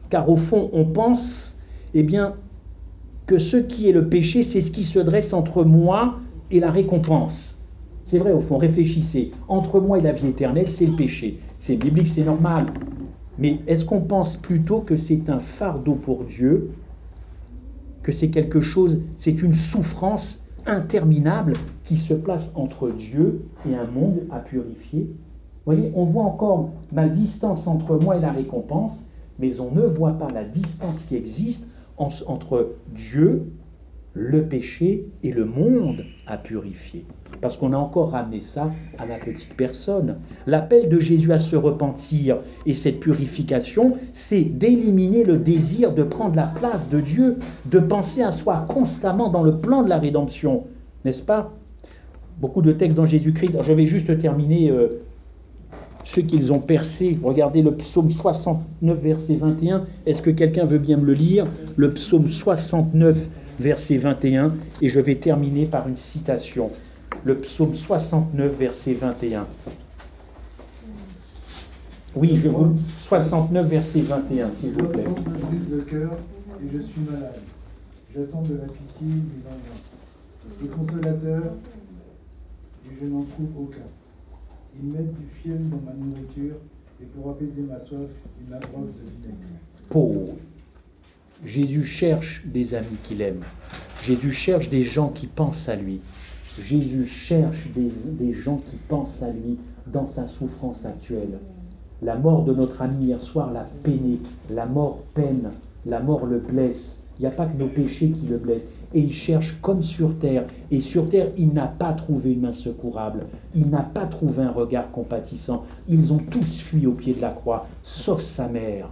car au fond on pense, eh bien, que ce qui est le péché, c'est ce qui se dresse entre moi et la récompense. C'est vrai, au fond, réfléchissez. Entre moi et la vie éternelle, c'est le péché. C'est biblique, c'est normal. Mais est-ce qu'on pense plutôt que c'est un fardeau pour Dieu, que c'est quelque chose, c'est une souffrance interminable qui se place entre Dieu et un monde à purifier? Vous voyez, on voit encore ma distance entre moi et la récompense, mais on ne voit pas la distance qui existe entre Dieu, le péché et le monde à purifier. Parce qu'on a encore ramené ça à la petite personne. L'appel de Jésus à se repentir et cette purification, c'est d'éliminer le désir de prendre la place de Dieu, de penser à soi constamment dans le plan de la rédemption. N'est-ce pas? Beaucoup de textes dans Jésus-Christ. Alors, je vais juste terminer ceux qu'ils ont percé. Regardez le psaume 69, verset 21. Est-ce que quelqu'un veut bien me le lire? Le psaume 69, verset 21. Et je vais terminer par une citation. Le psaume 69, verset 21. Oui, 69, verset 21, s'il vous plaît. Je brise le cœur et je suis malade. J'attends de la pitié, mais en vain. Le consolateur, et je n'en trouve aucun. Ils mettent du fiel dans ma nourriture, et pour apaiser ma soif, ils m'abreuvent de vinaigre. Pauvre. Jésus cherche des amis qu'il aime. Jésus cherche des gens qui pensent à lui. Jésus cherche des gens qui pensent à lui dans sa souffrance actuelle. La mort de notre ami hier soir l'a peiné. La mort peine. La mort le blesse. Il n'y a pas que nos péchés qui le blessent. Et il cherche comme sur terre. Et sur terre, il n'a pas trouvé une main secourable. Il n'a pas trouvé un regard compatissant. Ils ont tous fui au pied de la croix, sauf sa mère.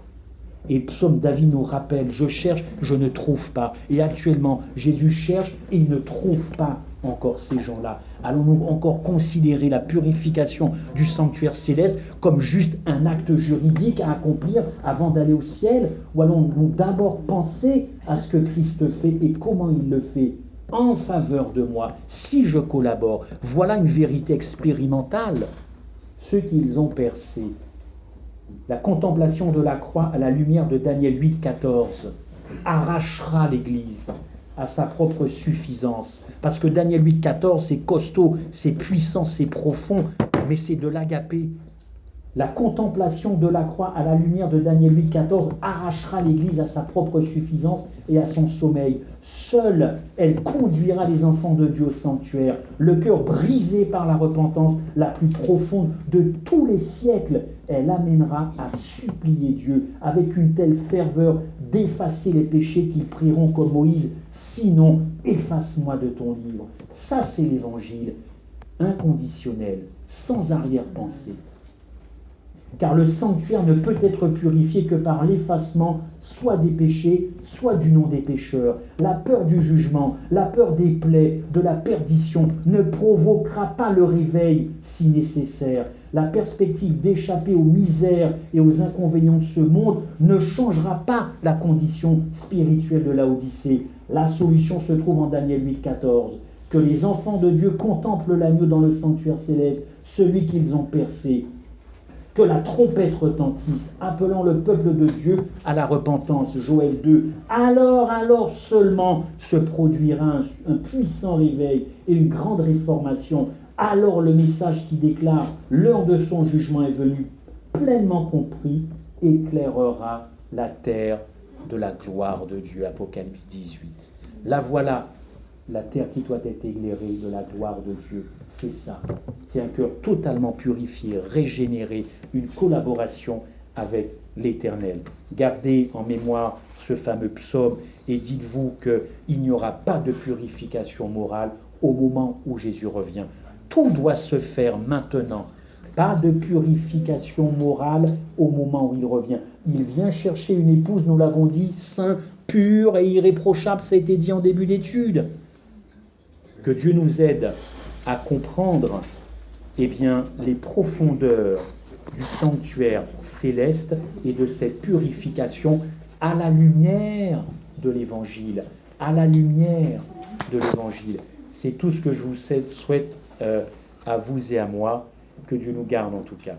Et Psaume David nous rappelle, je cherche, je ne trouve pas. Et actuellement, Jésus cherche et il ne trouve pas encore ces gens-là. Allons-nous encore considérer la purification du sanctuaire céleste comme juste un acte juridique à accomplir avant d'aller au ciel? Ou allons-nous d'abord penser à ce que Christ fait et comment il le fait en faveur de moi, si je collabore? Voilà une vérité expérimentale. Ceux qu'ils ont percé. La contemplation de la croix à la lumière de Daniel 8, 14 arrachera l'Église à sa propre suffisance. Parce que Daniel 8, 14, c'est costaud, c'est puissant, c'est profond, mais c'est de l'agapé. La contemplation de la croix à la lumière de Daniel 8, 14 arrachera l'Église à sa propre suffisance et à son sommeil. Seule, elle conduira les enfants de Dieu au sanctuaire, le cœur brisé par la repentance la plus profonde de tous les siècles. Elle amènera à supplier Dieu avec une telle ferveur d'effacer les péchés qu'ils prieront comme Moïse. Sinon, efface-moi de ton livre. Ça, c'est l'évangile inconditionnel, sans arrière-pensée. Car le sanctuaire ne peut être purifié que par l'effacement soit des péchés, soit du nom des pécheurs. La peur du jugement, la peur des plaies, de la perdition ne provoquera pas le réveil si nécessaire. la perspective d'échapper aux misères et aux inconvénients de ce monde ne changera pas la condition spirituelle de Laodicée. La solution se trouve en Daniel 8,14. Que les enfants de Dieu contemplent l'agneau dans le sanctuaire céleste, celui qu'ils ont percé. Que la trompette retentisse, appelant le peuple de Dieu à la repentance. Joël 2. Alors seulement se produira un puissant réveil et une grande réformation. Alors le message qui déclare l'heure de son jugement est venue, pleinement compris, éclairera la terre de la gloire de Dieu. Apocalypse 18. La voilà, la terre qui doit être éclairée de la gloire de Dieu. C'est ça. C'est un cœur totalement purifié, régénéré, une collaboration avec l'Éternel. Gardez en mémoire ce fameux psaume et dites-vous qu'il n'y aura pas de purification morale au moment où Jésus revient. Tout doit se faire maintenant. Pas de purification morale au moment où il revient. Il vient chercher une épouse, nous l'avons dit, sainte, pure et irréprochable, ça a été dit en début d'étude. Que Dieu nous aide à comprendre les profondeurs du sanctuaire céleste et de cette purification à la lumière de l'Évangile. À la lumière de l'Évangile. C'est tout ce que je vous souhaite à vous et à moi. Que Dieu nous garde en tout cas.